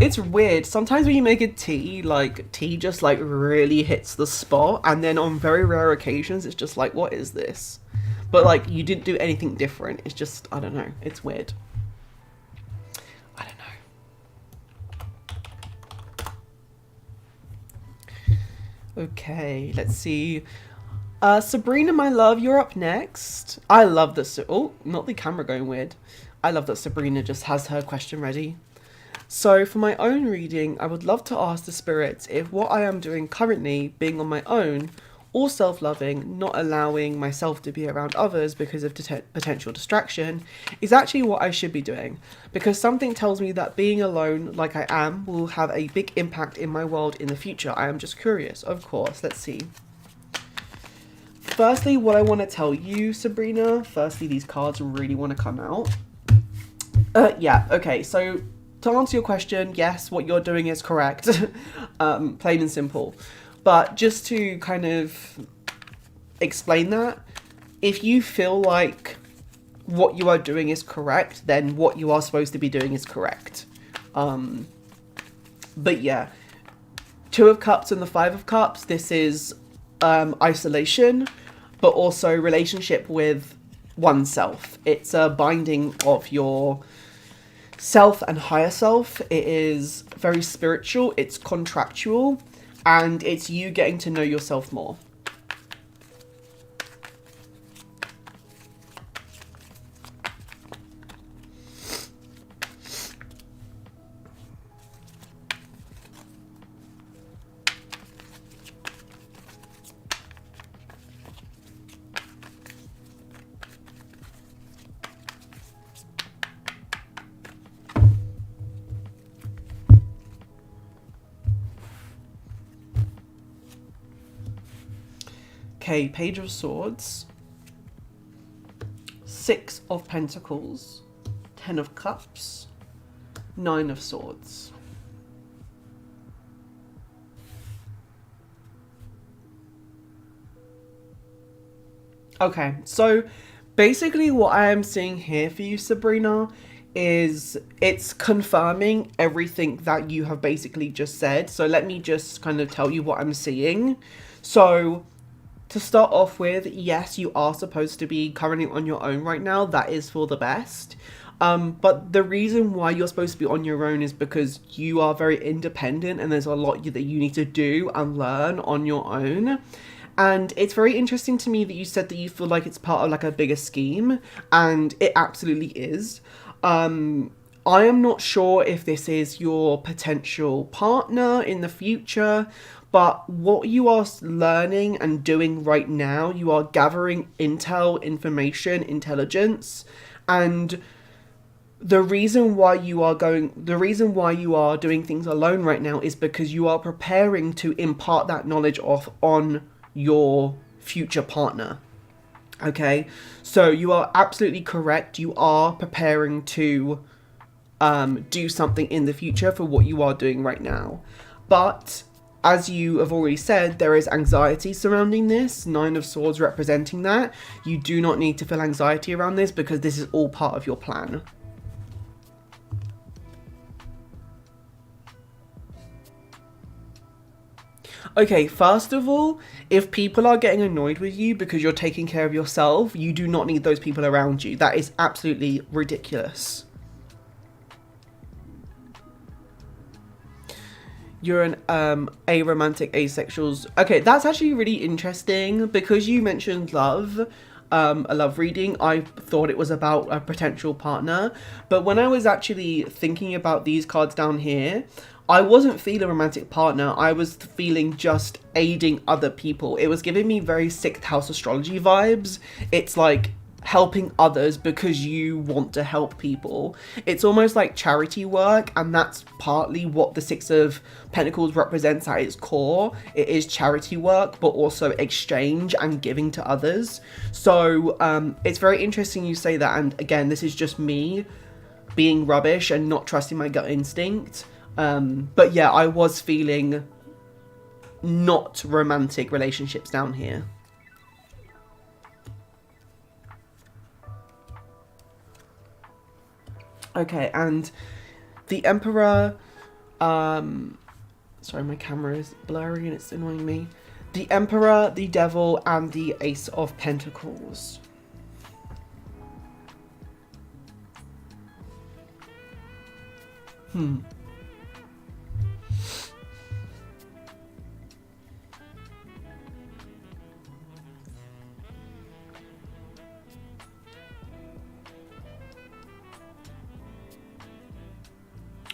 It's weird. Sometimes when you make a tea, like, tea just, like, really hits the spot. And then on very rare occasions, it's just like, what is this? But, like, you didn't do anything different. It's just, I don't know. It's weird. I don't know. Okay, let's see. Sabrina, my love, you're up next. I love that. Oh, not the camera going weird. I love that Sabrina just has her question ready. So for my own reading, I would love to ask the spirits if what I am doing currently, being on my own, or self-loving, not allowing myself to be around others because of potential distraction, is actually what I should be doing. Because something tells me that being alone, like I am, will have a big impact in my world in the future. I am just curious, of course. Let's see. firstly, what I want to tell you, Sabrina, firstly, these cards really want to come out. Yeah, okay, so to answer your question, yes, what you're doing is correct. Plain and simple. But just to kind of explain that, if you feel like what you are doing is correct, then what you are supposed to be doing is correct. But yeah, Two of Cups and the Five of Cups, this is isolation, but also relationship with oneself. It's a binding of your self and higher self. It is very spiritual, it's contractual, and it's you getting to know yourself more. Okay, Page of Swords, Six of Pentacles, Ten of Cups, Nine of Swords. Okay, so basically what I am seeing here for you, Sabrina, is it's confirming everything that you have basically just said. So let me just kind of tell you what I'm seeing. So to start off with, yes, you are supposed to be currently on your own right now. That is for the best. But the reason why you're supposed to be on your own is because you are very independent and there's a lot that you need to do and learn on your own. And it's very interesting to me that you said that you feel like it's part of like a bigger scheme, and it absolutely is. I am not sure if this is your potential partner in the future, but what you are learning and doing right now, you are gathering intel, information, intelligence, and the reason why you are doing things alone right now is because you are preparing to impart that knowledge off on your future partner. Okay, so you are absolutely correct. You are preparing to do something in the future for what you are doing right now. But as you have already said, there is anxiety surrounding this. Nine of Swords representing that. You do not need to feel anxiety around this because this is all part of your plan. Okay, first of all, if people are getting annoyed with you because you're taking care of yourself, you do not need those people around you. That is absolutely ridiculous. You're an aromantic asexuals. Okay, that's actually really interesting because you mentioned love, a love reading. I thought it was about a potential partner, but when I was actually thinking about these cards down here, I wasn't feeling a romantic partner. I was feeling just aiding other people. It was giving me very sixth house astrology vibes. It's like helping others because you want to help people. It's almost like charity work, and that's partly what the Six of Pentacles represents at its core. It is charity work, but also exchange and giving to others. So it's very interesting you say that, and again, this is just me being rubbish and not trusting my gut instinct. But yeah, I was feeling not romantic relationships down here. Okay, and the Emperor, sorry, my camera is blurry and it's annoying me. The Emperor, the Devil, and the Ace of Pentacles.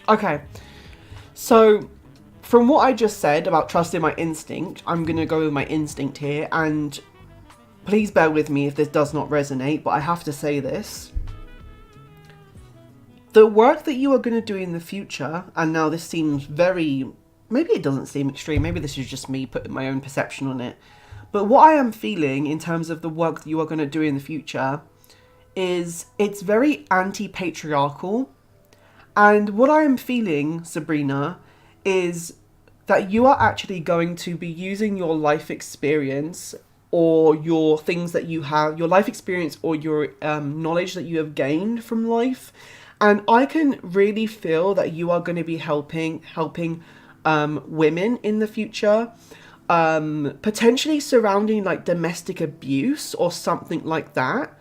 Okay, so from what I just said about trusting my instinct, I'm going to go with my instinct here, and please bear with me if this does not resonate, but I have to say this. The work that you are going to do in the future, and now this seems very, maybe it doesn't seem extreme, maybe this is just me putting my own perception on it, But what I am feeling in terms of the work that you are going to do in the future is it's very anti-patriarchal. And what I am feeling, Sabrina, is that you are actually going to be using your life experience or your things that you have, your life experience or your knowledge that you have gained from life. And I can really feel that you are going to be helping women in the future, potentially surrounding like domestic abuse or something like that.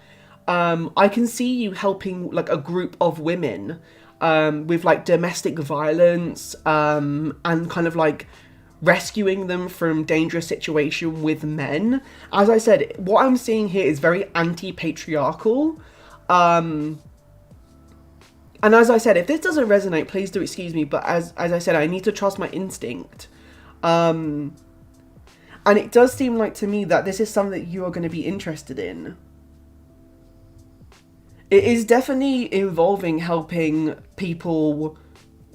I can see you helping like a group of women with like domestic violence and kind of like rescuing them from dangerous situation with men. As I said, what I'm seeing here is very anti-patriarchal. And as I said, if this doesn't resonate, please do excuse me. But as I said, I need to trust my instinct. And it does seem like to me that this is something that you are going to be interested in. It is definitely involving helping people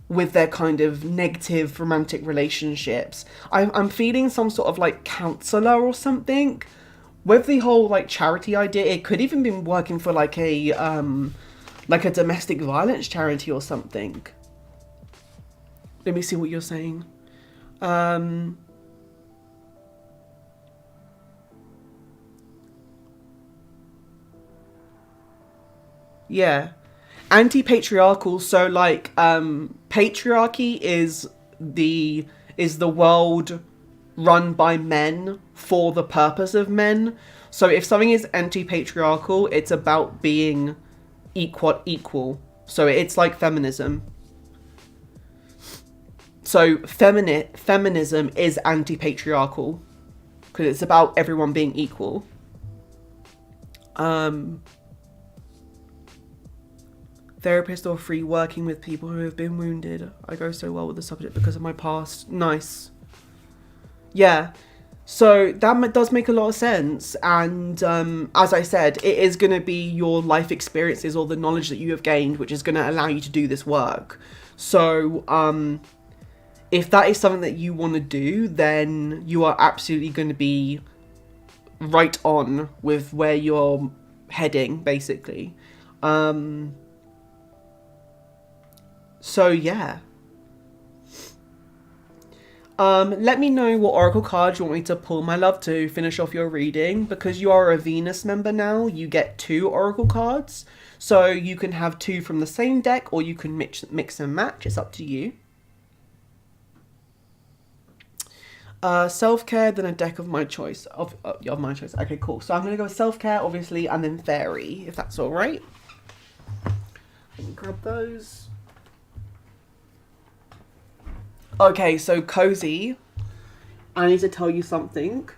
with their kind of negative romantic relationships. I'm feeling some sort of like counselor or something. With the whole like charity idea, it could even be working for like a domestic violence charity or something. Let me see what you're saying. Yeah. Anti-patriarchal, so like patriarchy is the world run by men for the purpose of men. So if something is anti-patriarchal, it's about being equal. So it's like feminism. So feminism is anti-patriarchal because it's about everyone being equal. Therapist or free, working with people who have been wounded. I go so well with the subject because of my past. Nice. Yeah. So that does make a lot of sense. And as I said, it is going to be your life experiences or the knowledge that you have gained, which is going to allow you to do this work. So if that is something that you want to do, then you are absolutely going to be right on with where you're heading, basically. So yeah. Let me know what oracle cards you want me to pull, my love, to finish off your reading. Because you are a Venus member now, you get 2 oracle cards. So you can have 2 from the same deck, or you can mix and match. It's up to you. Self-care, then a deck of my choice. Of my choice. Okay, cool. So I'm going to go with self-care, obviously, and then fairy, if that's all right. Let me grab those. Okay, so Cozy, I need to tell you something.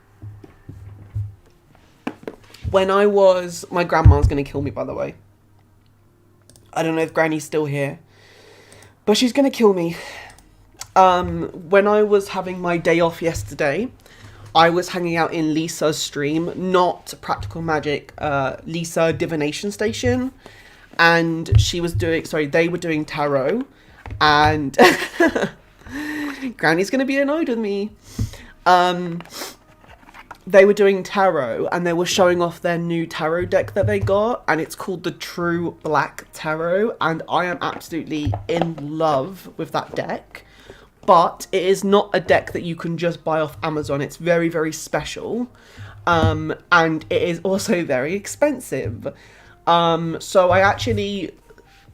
When my grandma's going to kill me, by the way. I don't know if Granny's still here, but she's going to kill me. When I was having my day off yesterday, I was hanging out in Lisa's stream, not Practical Magic, Lisa Divination Station, and they were doing tarot, and Granny's gonna be annoyed with me. They were doing tarot, and they were showing off their new tarot deck that they got, and it's called the True Black Tarot, and I am absolutely in love with that deck. But it is not a deck that you can just buy off Amazon. It's very, very special. And it is also very expensive. So I actually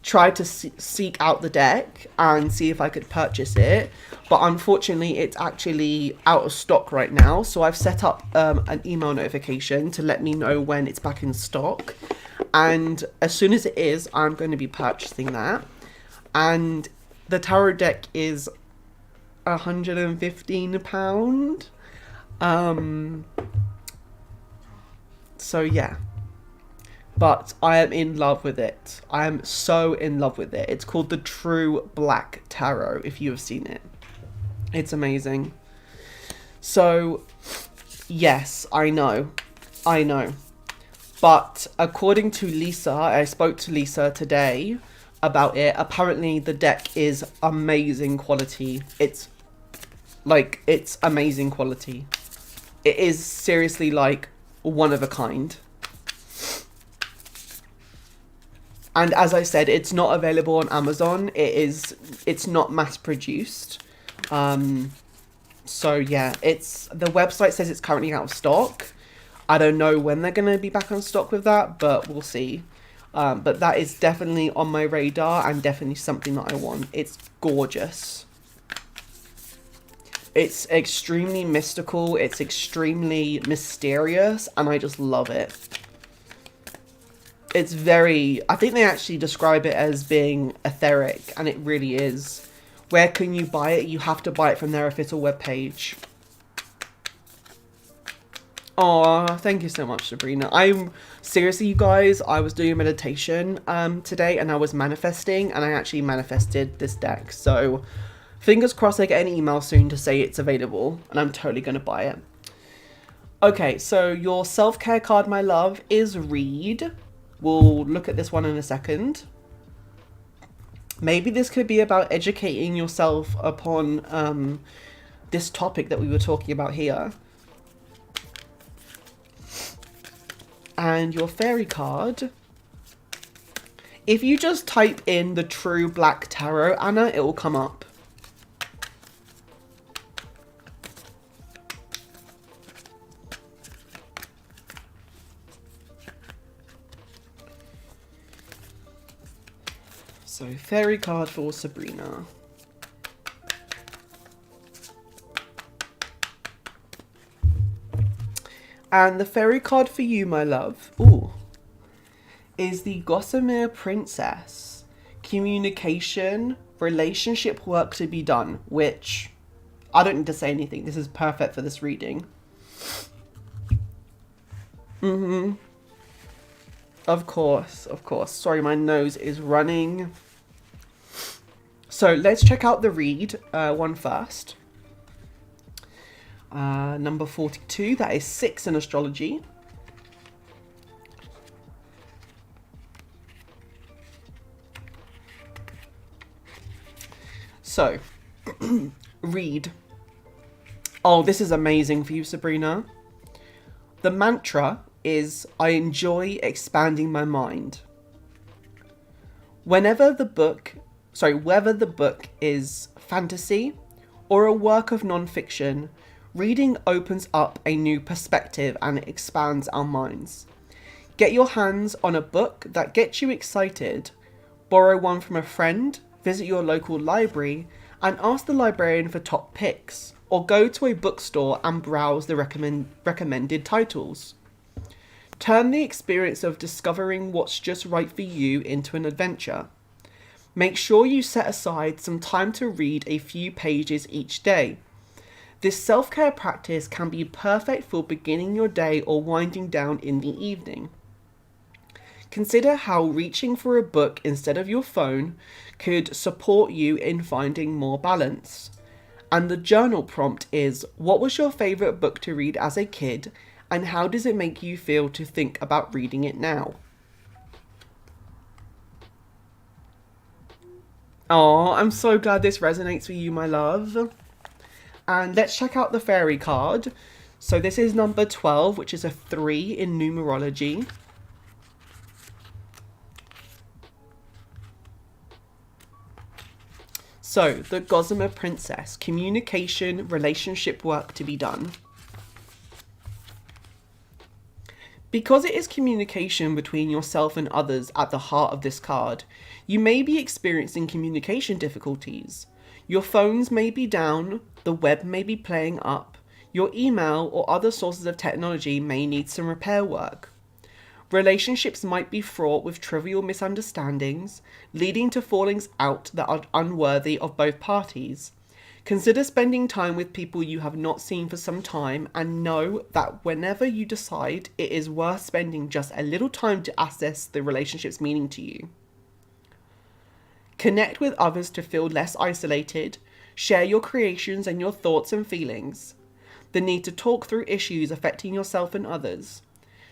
tried to seek out the deck and see if I could purchase it. But unfortunately, it's actually out of stock right now. So I've set up an email notification to let me know when it's back in stock. And as soon as it is, I'm going to be purchasing that. And the tarot deck is £115. So yeah, but I am in love with it. I am so in love with it. It's called the True Black Tarot, if you have seen it. It's amazing. So yes, I know, but according to Lisa, I spoke to Lisa today about it. Apparently the deck is amazing quality. It's amazing quality. It is seriously like one of a kind. And as I said, it's not available on Amazon. It's not mass produced. So yeah, the website says it's currently out of stock. I don't know when they're going to be back on stock with that, but we'll see. But that is definitely on my radar and definitely something that I want. It's gorgeous. It's extremely mystical. It's extremely mysterious, and I just love it. It's very... I think they actually describe it as being etheric, and it really is. Where can you buy it? You have to buy it from their official webpage. Oh, thank you so much, Sabrina. Seriously, you guys, I was doing a meditation today, and I was manifesting, and I actually manifested this deck. So, fingers crossed I get an email soon to say it's available, and I'm totally going to buy it. Okay, so your self-care card, my love, is Read. We'll look at this one in a second. Maybe this could be about educating yourself upon this topic that we were talking about here. And your fairy card, if you just type in the True Black Tarot, Anna, it will come up. So, fairy card for Sabrina. And the fairy card for you, my love, is the Gossamer Princess. Communication, relationship work to be done, which I don't need to say anything. This is perfect for this reading. Of course, of course. Sorry, my nose is running. So let's check out the read one first. Number 42, that is 6 in astrology. So, read. Oh, this is amazing for you, Sabrina. The mantra is, I enjoy expanding my mind. Whether the book is fantasy or a work of non-fiction, reading opens up a new perspective and expands our minds. Get your hands on a book that gets you excited, borrow one from a friend, visit your local library, and ask the librarian for top picks, or go to a bookstore and browse the recommended titles. Turn the experience of discovering what's just right for you into an adventure. Make sure you set aside some time to read a few pages each day. This self-care practice can be perfect for beginning your day or winding down in the evening. Consider how reaching for a book instead of your phone could support you in finding more balance. And the journal prompt is, what was your favourite book to read as a kid, and how does it make you feel to think about reading it now? Oh, I'm so glad this resonates with you, my love. And let's check out the fairy card. So this is number 12, which is a 3 in numerology. So, the Gossamer Princess. Communication, relationship work to be done. Because it is communication between yourself and others at the heart of this card, you may be experiencing communication difficulties. Your phones may be down, the web may be playing up, your email or other sources of technology may need some repair work. Relationships might be fraught with trivial misunderstandings, leading to fallings out that are unworthy of both parties. Consider spending time with people you have not seen for some time, and know that whenever you decide, it is worth spending just a little time to assess the relationship's meaning to you. Connect with others to feel less isolated. Share your creations and your thoughts and feelings. The need to talk through issues affecting yourself and others.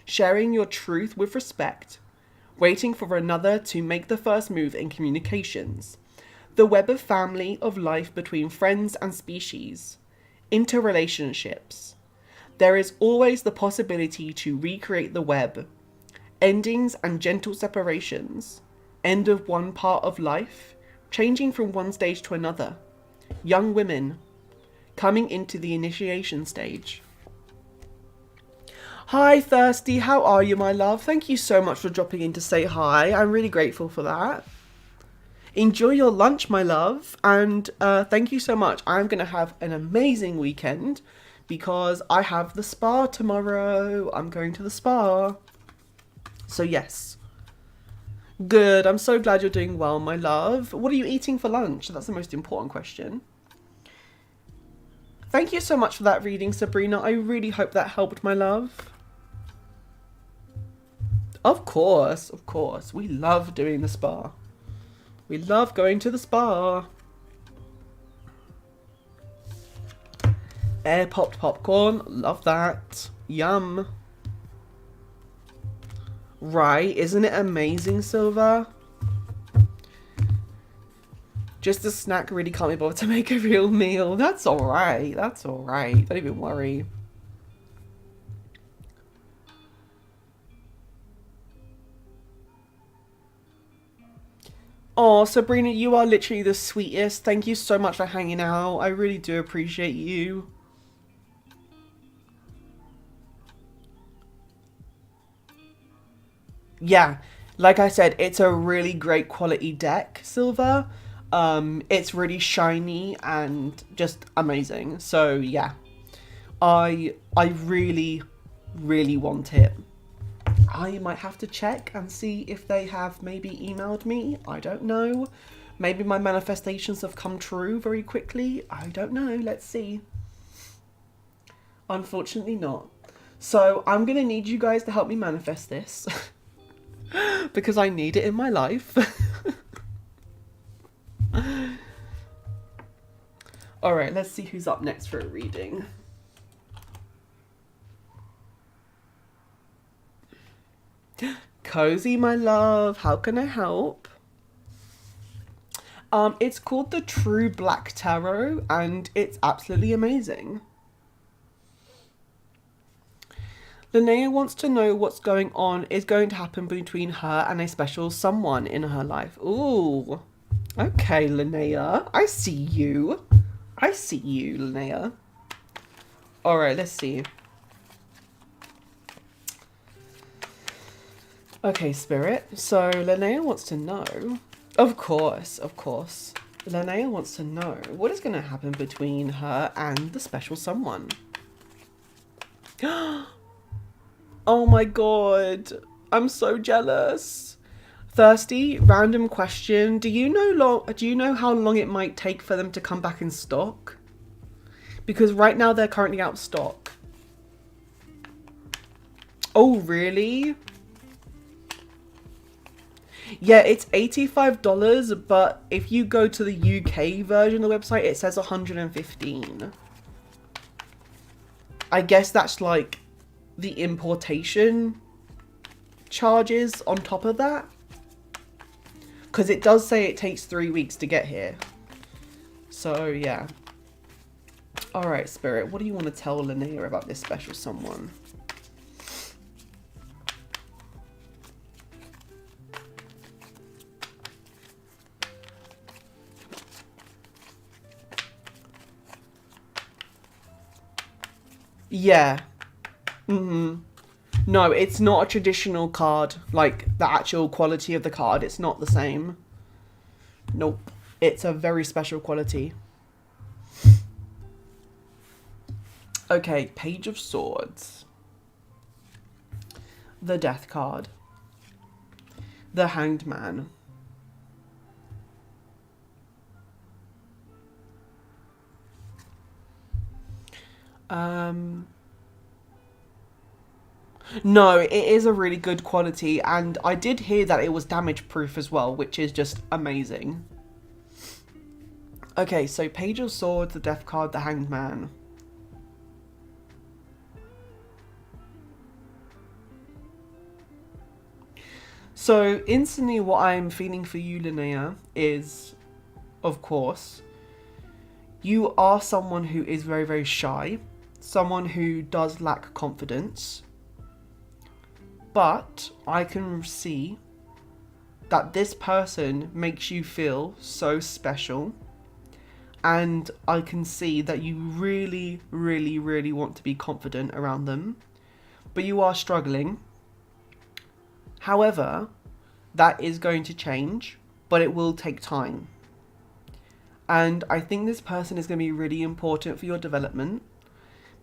Sharing your truth with respect. Waiting for another to make the first move in communications. The web of family, of life between friends and species. Interrelationships. There is always the possibility to recreate the web. Endings and gentle separations. End of one part of life. Changing from one stage to another. Young women. Coming into the initiation stage. Hi Thirsty, how are you, my love? Thank you so much for dropping in to say hi. I'm really grateful for that. Enjoy your lunch, my love, and thank you so much. I'm going to have an amazing weekend because I have the spa tomorrow. I'm going to the spa. So yes. Good, I'm so glad you're doing well, my love. What are you eating for lunch? That's the most important question. Thank you so much for that reading, Sabrina. I really hope that helped, my love. Of course, of course. We love doing the spa. We love going to the spa. Air popped popcorn. Love that. Yum. Right, isn't it amazing, Silver? Just a snack, really can't be bothered to make a real meal. That's alright. That's alright. Don't even worry. Oh, Sabrina, you are literally the sweetest. Thank you so much for hanging out. I really do appreciate you. Yeah, like I said, it's a really great quality deck, Silver. It's really shiny and just amazing. So yeah, I really, really want it. I might have to check and see if they have maybe emailed me. I don't know. Maybe my manifestations have come true very quickly. I don't know. Let's see. Unfortunately not. So I'm going to need you guys to help me manifest this. Because I need it in my life. Alright, let's see who's up next for a reading. Cozy, my love. How can I help? It's called the True Black Tarot, and it's absolutely amazing. Linnea wants to know what's going on is going to happen between her and a special someone in her life. Ooh. Okay, Linnea. I see you. I see you, Linnea. Alright, let's see. Okay, Spirit. So, Linnea wants to know... Of course, of course. Linnea wants to know what is going to happen between her and the special someone. Oh my god. I'm so jealous. Thirsty, random question. Do you know how long it might take for them to come back in stock? Because right now they're currently out of stock. Oh, really? Yeah, it's $85, but if you go to the UK version of the website, it says $115. I guess that's like the importation charges on top of that. Because it does say it takes 3 weeks to get here. So, yeah. Alright, Spirit, what do you want to tell Linnea about this special someone? Yeah. No, it's not a traditional card. Like, the actual quality of the card, it's not the same. Nope. It's a very special quality. Okay, Page of Swords. The Death card. The Hanged Man. No, it is a really good quality, and I did hear that it was damage proof as well, which is just amazing. Okay, so Page of Swords, the Death card, the Hanged Man. So instantly what I'm feeling for you, Linnea, is, of course, you are someone who is very, very shy. someone who does lack confidence, but I can see that this person makes you feel so special, and I can see that you really, really, really want to be confident around them, but you are struggling. However, that is going to change, but it will take time. And I think this person is going to be really important for your development,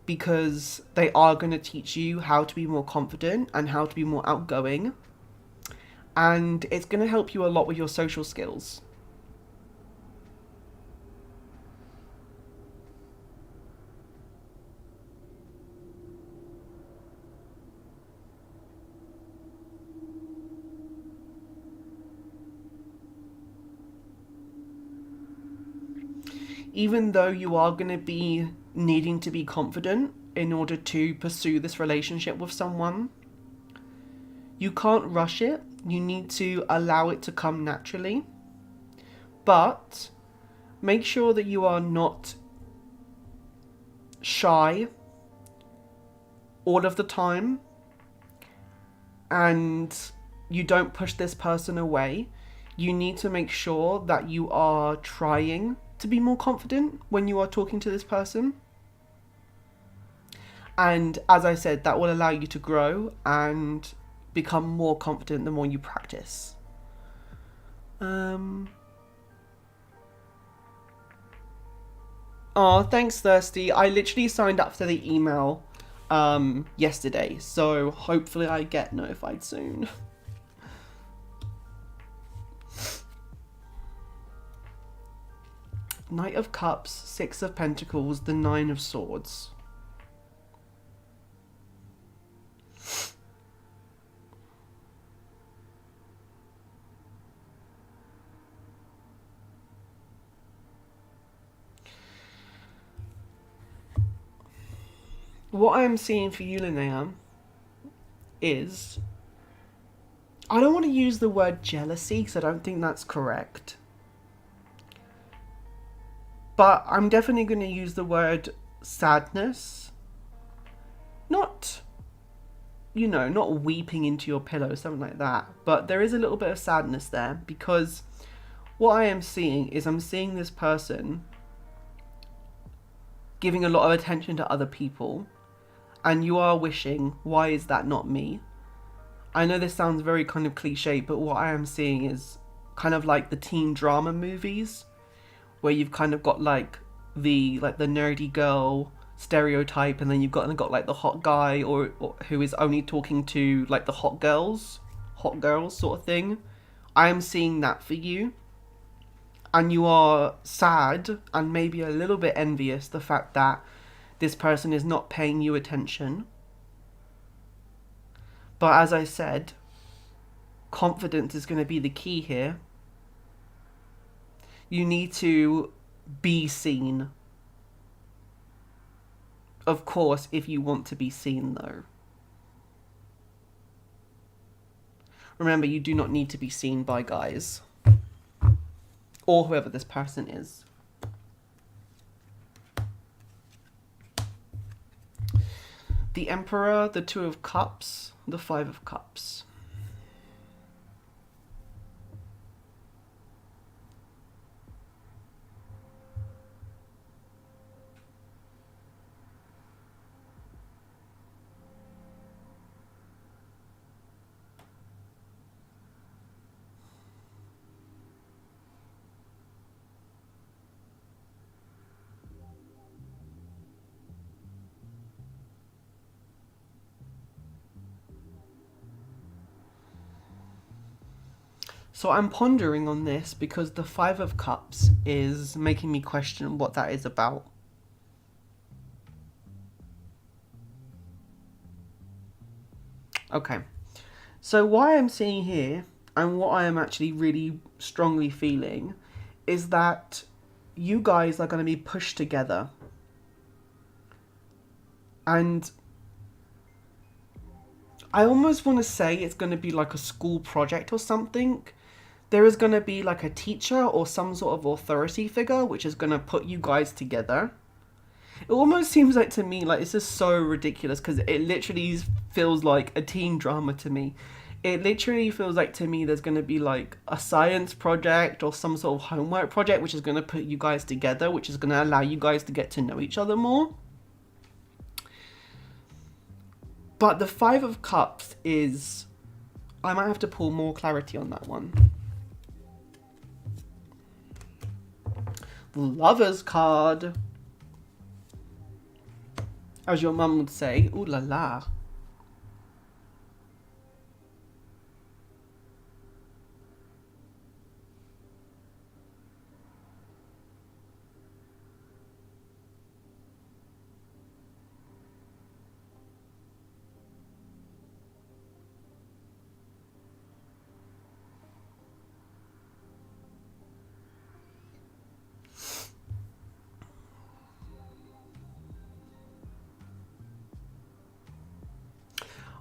because they are going to teach you how to be more confident and how to be more outgoing. And it's going to help you a lot with your social skills. Even though you are going to be needing to be confident in order to pursue this relationship with someone, you can't rush it. You need to allow it to come naturally. But make sure that you are not shy all of the time, and you don't push this person away. You need to make sure that you are trying to be more confident when you are talking to this person. And as I said, that will allow you to grow and become more confident the more you practice. Oh, thanks, Thirsty. I literally signed up to the email yesterday, so hopefully I get notified soon. Knight of Cups, Six of Pentacles, the Nine of Swords. What I'm seeing for you, Linnea, is... I don't want to use the word jealousy because I don't think that's correct. But I'm definitely going to use the word sadness. Not, you know, not weeping into your pillow, something like that. But there is a little bit of sadness there, because what I am seeing is I'm seeing this person giving a lot of attention to other people. And you are wishing, why is that not me? I know this sounds very kind of cliche, but what I am seeing is kind of like the teen drama movies, where you've kind of got like the nerdy girl stereotype, and then you've got like the hot guy or who is only talking to like the hot girls sort of thing. I am seeing that for you, and you are sad and maybe a little bit envious the fact that this person is not paying you attention. But as I said, confidence is going to be the key here. You need to be seen. Of course, if you want to be seen, though. Remember, you do not need to be seen by guys. Or whoever this person is. The Emperor, the Two of Cups, the Five of Cups. So I'm pondering on this because the Five of Cups is making me question what that is about. Okay, so what I'm seeing here, and what I am actually really strongly feeling, is that you guys are going to be pushed together. And I almost want to say it's going to be like a school project or something. There is going to be like a teacher or some sort of authority figure which is going to put you guys together. It almost seems like to me like it's just so ridiculous because it literally feels like a teen drama to me. It literally feels like to me there's going to be like a science project or some sort of homework project which is going to put you guys together, which is going to allow you guys to get to know each other more. But the Five of Cups is... I might have to pull more clarity on that one. The Lovers card. As your mum would say, ooh la la.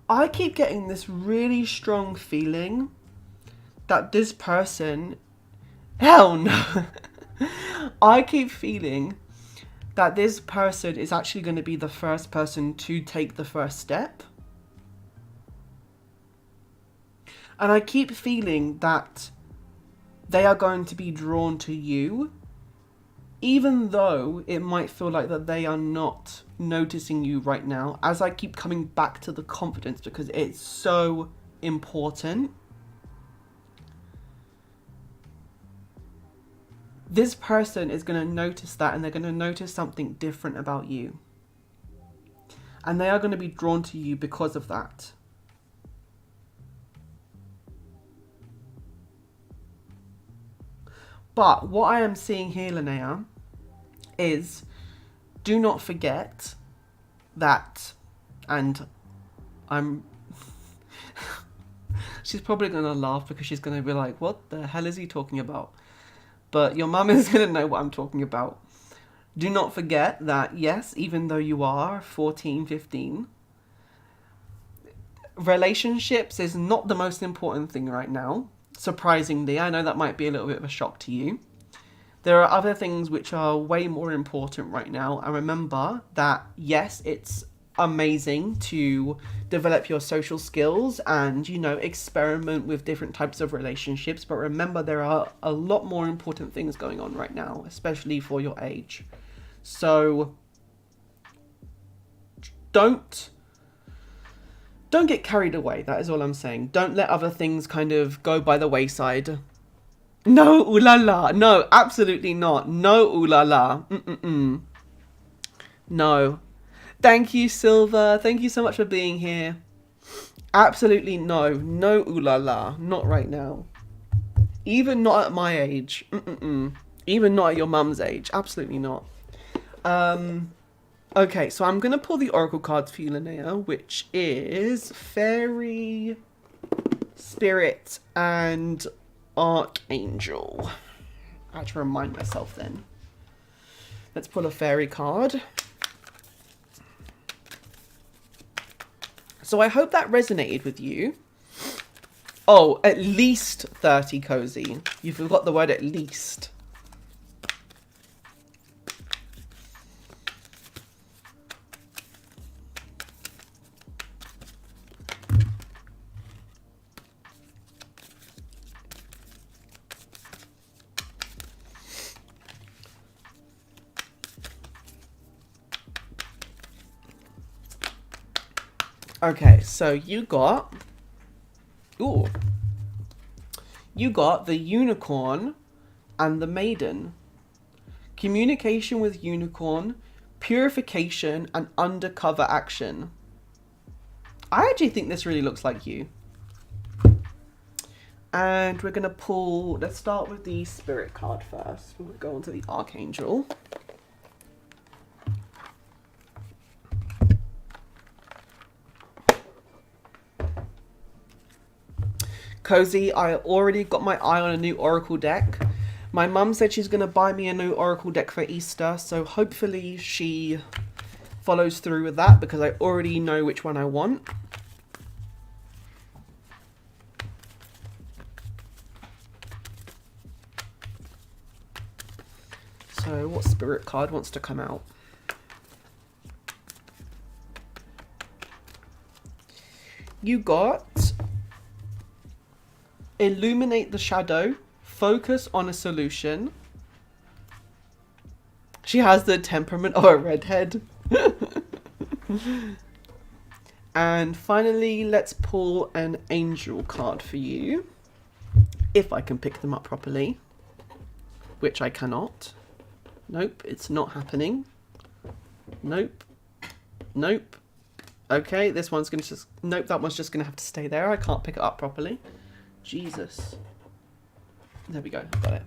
I keep getting this really strong feeling that this person... Hell no! I keep feeling that this person is actually going to be the first person to take the first step. And I keep feeling that they are going to be drawn to you, even though it might feel like that they are not noticing you right now, as I keep coming back to the confidence because it's so important. This person is going to notice that, and they're going to notice something different about you. And they are going to be drawn to you because of that. But what I am seeing here, Linnea, is do not forget that, and I'm... she's probably going to laugh because she's going to be like, what the hell is he talking about? But your mum is going to know what I'm talking about. Do not forget that, yes, even though you are 14, 15, relationships is not the most important thing right now. Surprisingly, I know that might be a little bit of a shock to you. There are other things which are way more important right now. And remember that, yes, it's amazing to develop your social skills and, you know, experiment with different types of relationships. But remember, there are a lot more important things going on right now, especially for your age. So don't get carried away. That is all I'm saying. Don't let other things kind of go by the wayside. No, ooh la la. No, absolutely not. No, ooh la la. No. Thank you, Silver. Thank you so much for being here. Absolutely no. No, ooh la la. Not right now. Even not at my age. Even not at your mum's age. Absolutely not. Okay, so I'm going to pull the Oracle cards for you, Linnea, which is Fairy, Spirit, and Archangel. I have to remind myself then. Let's pull a Fairy card. So I hope that resonated with you. Oh, at least 30, Cozy. You forgot the word at least. Okay, so you got the Unicorn and the Maiden. Communication with Unicorn, purification, and undercover action. I actually think this really looks like you. And we're going to pull, let's start with the Spirit card first. We'll go on to the Archangel. Cozy, I already got my eye on a new Oracle deck. My mum said she's going to buy me a new Oracle deck for Easter, so hopefully she follows through with that because I already know which one I want. So what Spirit card wants to come out? You got illuminate the shadow, focus on a solution. She has the temperament of a redhead. And finally, let's pull an angel card for you. If I can pick them up properly, which I cannot. Nope, it's not happening. Nope. Nope. Okay, this one's going to just... Nope, that one's just going to have to stay there. I can't pick it up properly. Jesus. There we go. Got it.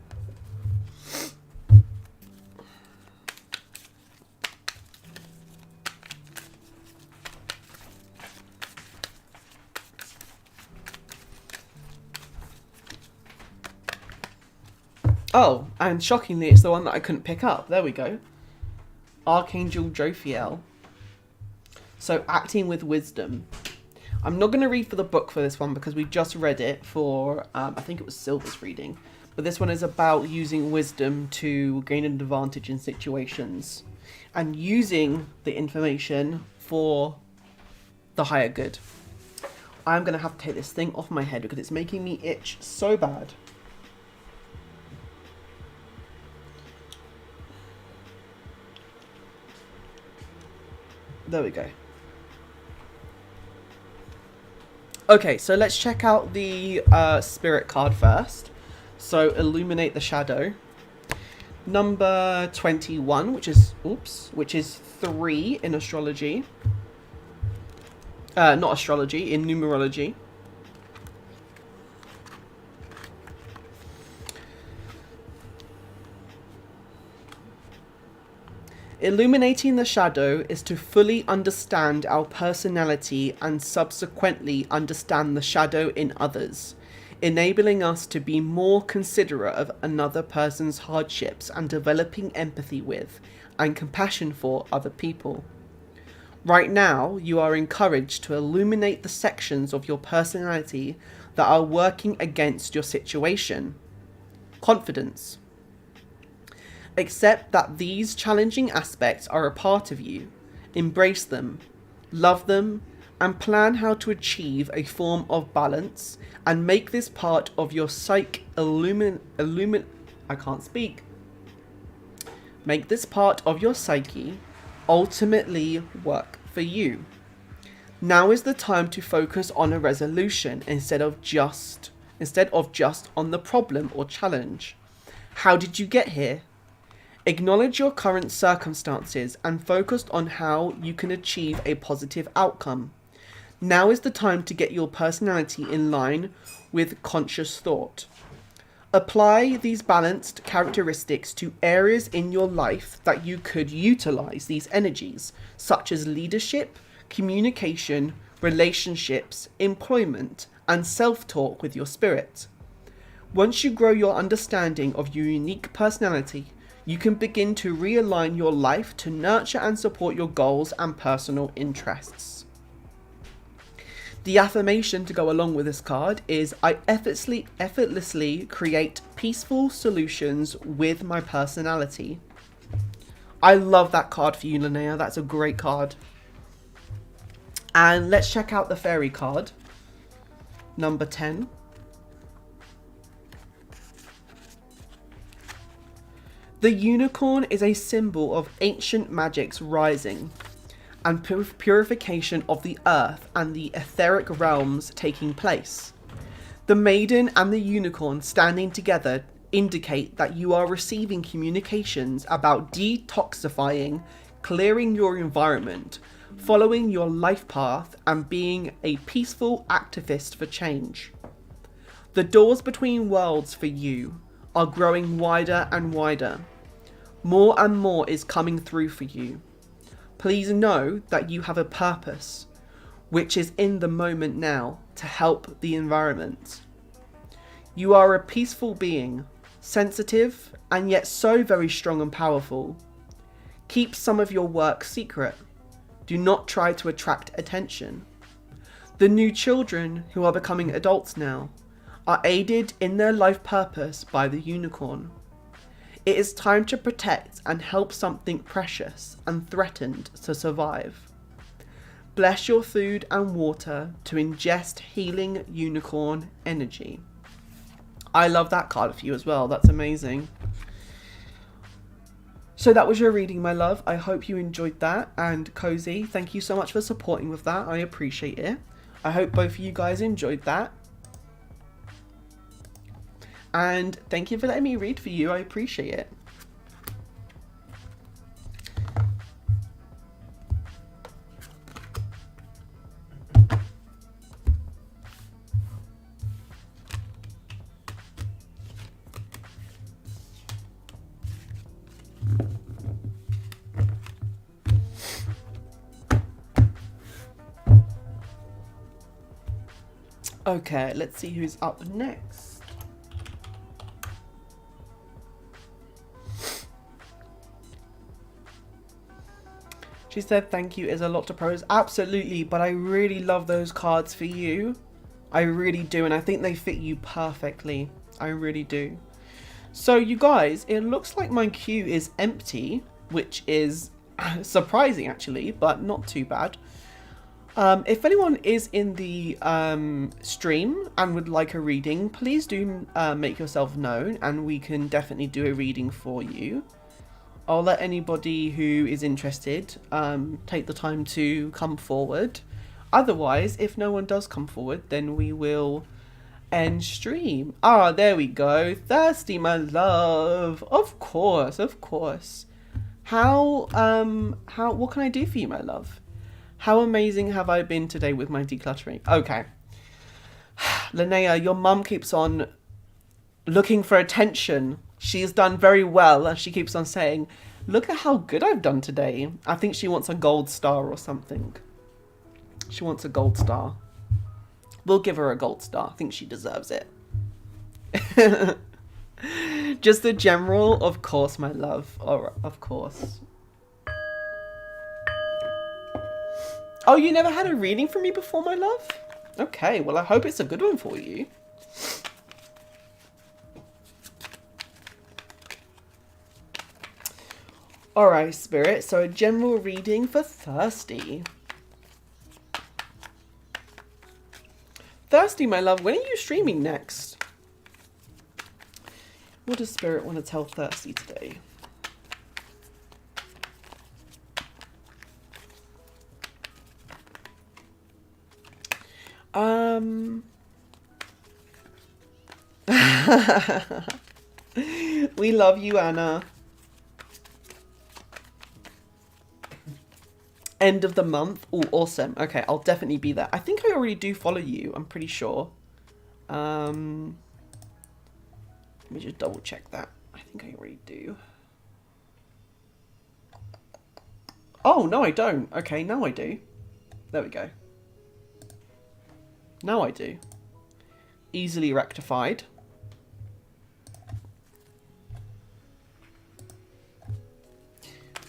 Oh, and shockingly, it's the one that I couldn't pick up. There we go. Archangel Jophiel. So, acting with wisdom. I'm not going to read for the book for this one because we just read it for, I think it was Silver's reading. But this one is about using wisdom to gain an advantage in situations. And using the information for the higher good. I'm going to have to take this thing off my head because it's making me itch so bad. There we go. Okay, so let's check out the spirit card first. So, illuminate the shadow. Number 21, which is 3 in astrology. Not astrology, in numerology. Illuminating the shadow is to fully understand our personality and subsequently understand the shadow in others, enabling us to be more considerate of another person's hardships and developing empathy with and compassion for other people. Right now, you are encouraged to illuminate the sections of your personality that are working against your situation. Confidence. Accept that these challenging aspects are a part of you. Embrace them, love them, and plan how to achieve a form of balance and make this part of your Make this part of your psyche ultimately work for you. Now is the time to focus on a resolution instead of just on the problem or challenge. How did you get here? Acknowledge your current circumstances and focus on how you can achieve a positive outcome. Now is the time to get your personality in line with conscious thought. Apply these balanced characteristics to areas in your life that you could utilize these energies, such as leadership, communication, relationships, employment, and self-talk with your spirit. Once you grow your understanding of your unique personality, you can begin to realign your life to nurture and support your goals and personal interests. The affirmation to go along with this card is, I effortlessly create peaceful solutions with my personality. I love that card for you, Linnea. That's a great card. And let's check out the fairy card. Number 10. The unicorn is a symbol of ancient magic's rising and purification of the earth and the etheric realms taking place. The maiden and the unicorn standing together indicate that you are receiving communications about detoxifying, clearing your environment, following your life path, and being a peaceful activist for change. The doors between worlds for you are growing wider and wider. More and more is coming through for you. Please know that you have a purpose, which is in the moment now, to help the environment. You are a peaceful being, sensitive, and yet so very strong and powerful. Keep some of your work secret. Do not try to attract attention. The new children who are becoming adults now are aided in their life purpose by the unicorn. It is time to protect and help something precious and threatened to survive. Bless your food and water to ingest healing unicorn energy. I love that card for you as well. That's amazing. So that was your reading, my love. I hope you enjoyed that. And Cozy, thank you so much for supporting with that. I appreciate it. I hope both of you guys enjoyed that. And thank you for letting me read for you. I appreciate it. Okay, let's see who's up next. She said, thank you is a lot to pros. Absolutely, but I really love those cards for you. I really do, and I think they fit you perfectly. I really do. So you guys, it looks like my queue is empty, which is surprising actually, but not too bad. If anyone is in the stream and would like a reading, please do make yourself known and we can definitely do a reading for you. I'll let anybody who is interested take the time to come forward. Otherwise, if no one does come forward, then we will end stream. Ah, there we go. Thirsty, my love. Of course, of course. What can I do for you, my love? How amazing have I been today with my decluttering? Okay. Linnea, your mum keeps on looking for attention. She's done very well, and she keeps on saying, look at how good I've done today. I think she wants a gold star or something. She wants a gold star. We'll give her a gold star. I think she deserves it. Just the general, of course, my love. All right, of course. Oh, you never had a reading from me before, my love? Okay, well, I hope it's a good one for you. Alright, Spirit, so a general reading for Thirsty. Thirsty, my love, when are you streaming next? What does Spirit want to tell Thirsty today? We love you, Anna. End of the month. Oh, awesome. Okay, I'll definitely be there. I think I already do follow you. I'm pretty sure. Let me just double check that. I think I already do. Oh, no, I don't. Okay, now I do. There we go. Now I do. Easily rectified.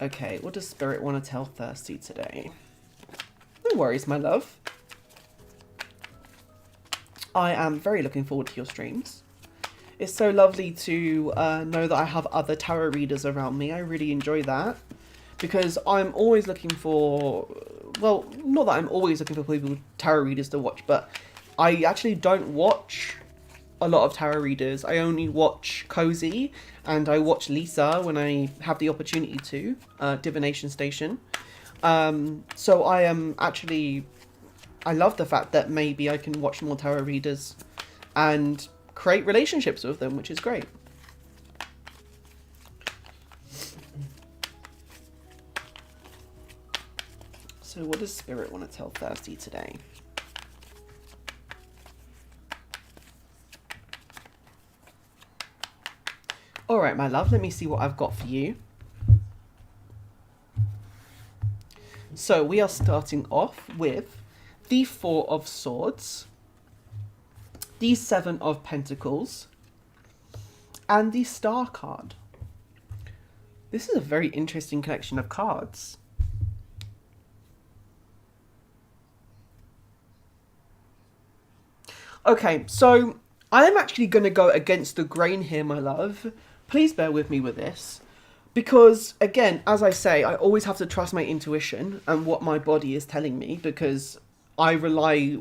Okay, what does Spirit want to tell Thirsty today? No worries, my love. I am very looking forward to your streams. It's so lovely to know that I have other tarot readers around me. I really enjoy that. Because I'm always looking for... Well, not that I'm always looking for people, tarot readers to watch, but I actually don't watch a lot of tarot readers. I only watch Cozy, and I watch Lisa when I have the opportunity to, Divination Station. So I am actually... I love the fact that maybe I can watch more tarot readers and create relationships with them, which is great. So what does Spirit want to tell Thirsty today? All right, my love, let me see what I've got for you. So we are starting off with the Four of Swords, the Seven of Pentacles, and the Star card. This is a very interesting collection of cards. Okay, so I am actually going to go against the grain here, my love. Please bear with me with this. Because again, as I say, I always have to trust my intuition and what my body is telling me, because I rely,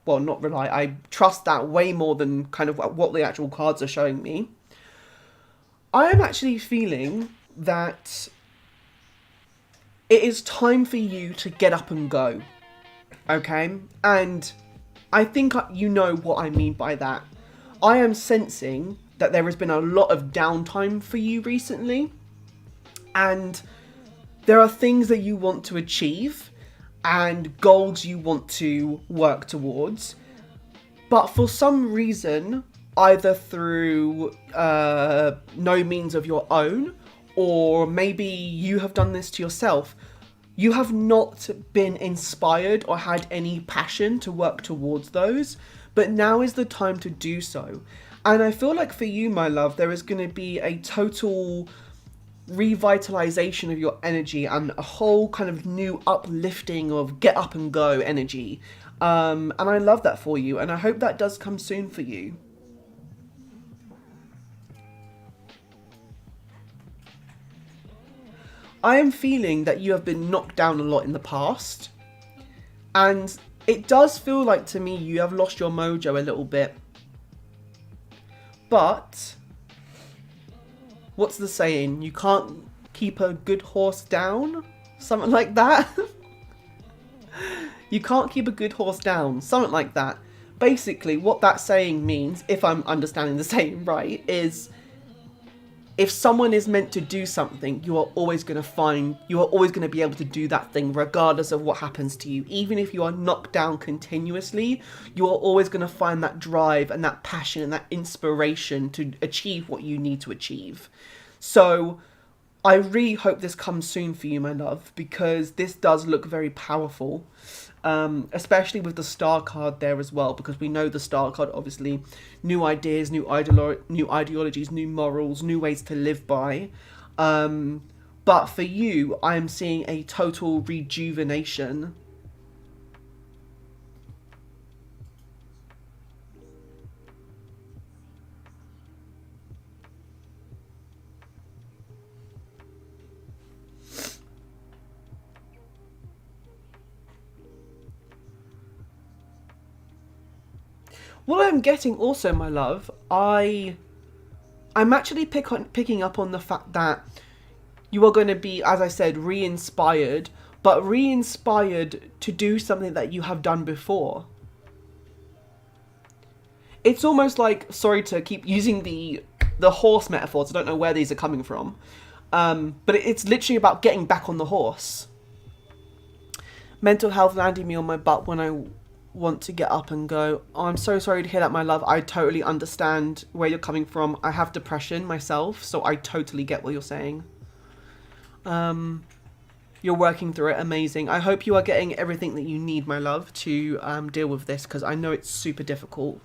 well, not rely, I trust that way more than kind of what the actual cards are showing me. I am actually feeling that it is time for you to get up and go, okay? And I think you know what I mean by that. I am sensing that there has been a lot of downtime for you recently, and there are things that you want to achieve and goals you want to work towards, but for some reason, either through no means of your own, or maybe you have done this to yourself, you have not been inspired or had any passion to work towards those, but now is the time to do so. And I feel like for you, my love, there is going to be a total revitalization of your energy and a whole kind of new uplifting of get up and go energy. And I love that for you, and I hope that does come soon for you. I am feeling that you have been knocked down a lot in the past, and it does feel like to me you have lost your mojo a little bit. But what's the saying? You can't keep a good horse down? Something like that. You can't keep a good horse down. Something like that. Basically, what that saying means, if I'm understanding the saying right, is if someone is meant to do something, you are always going to be able to do that thing regardless of what happens to you. Even if you are knocked down continuously, you are always going to find that drive and that passion and that inspiration to achieve what you need to achieve. So I really hope this comes soon for you, my love, because this does look very powerful. Especially with the star card there as well, because we know the star card, obviously, new ideas, new ideologies, new morals, new ways to live by. But for you, I am seeing a total rejuvenation. What I'm getting also, my love, I'm actually picking up on the fact that you are going to be, as I said, re-inspired, but re-inspired to do something that you have done before. It's almost like, sorry to keep using the horse metaphors, I don't know where these are coming from, but it's literally about getting back on the horse. Mental health landing me on my butt when I want to get up and go. Oh, I'm so sorry to hear that, my love. I totally understand where you're coming from. I have depression myself, so I totally get what you're saying. You're working through it. Amazing. I hope you are getting everything that you need, my love, to deal with this, because I know it's super difficult.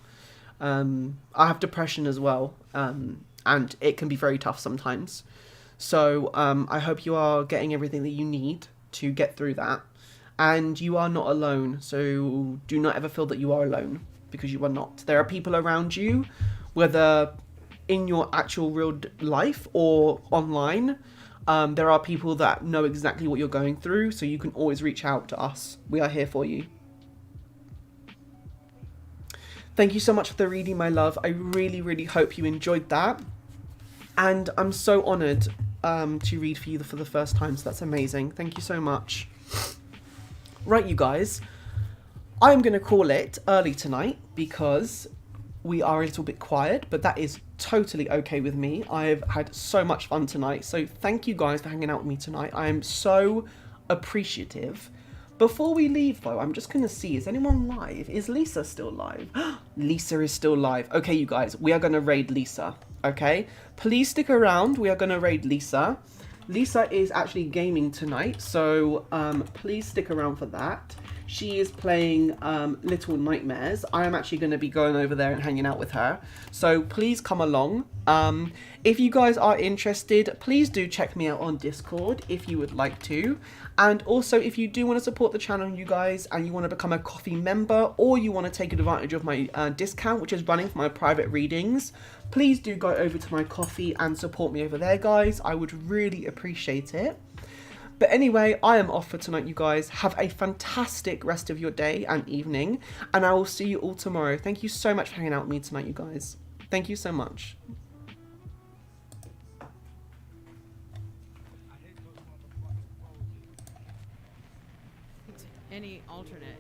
I have depression as well, and it can be very tough sometimes. So I hope you are getting everything that you need to get through that. And you are not alone, so do not ever feel that you are alone, because you are not. There are people around you, whether in your actual real life or online. There are people that know exactly what you're going through, so you can always reach out to us. We are here for you. Thank you so much for the reading, my love. I really, really hope you enjoyed that. And I'm so honoured to read for you for the first time, so that's amazing. Thank you so much. Right, you guys, I'm going to call it early tonight because we are a little bit quiet, but that is totally okay with me. I've had so much fun tonight, so thank you guys for hanging out with me tonight. I am so appreciative. Before we leave, though, I'm just going to see, is anyone live? Is Lisa still live? Lisa is still live. Okay, you guys, we are going to raid Lisa, okay? Please stick around. We are going to raid Lisa. Lisa is actually gaming tonight, so please stick around for that. She is playing Little Nightmares. I am actually going to be going over there and hanging out with her, so please come along. If you guys are interested, please do check me out on Discord if you would like to. And also, if you do want to support the channel, you guys, and you want to become a coffee member, or you want to take advantage of my discount, which is running for my private readings, please do go over to my coffee and support me over there, guys. I would really appreciate it. But anyway, I am off for tonight, you guys. Have a fantastic rest of your day and evening, and I will see you all tomorrow. Thank you so much for hanging out with me tonight, you guys. Thank you so much. Any alternate.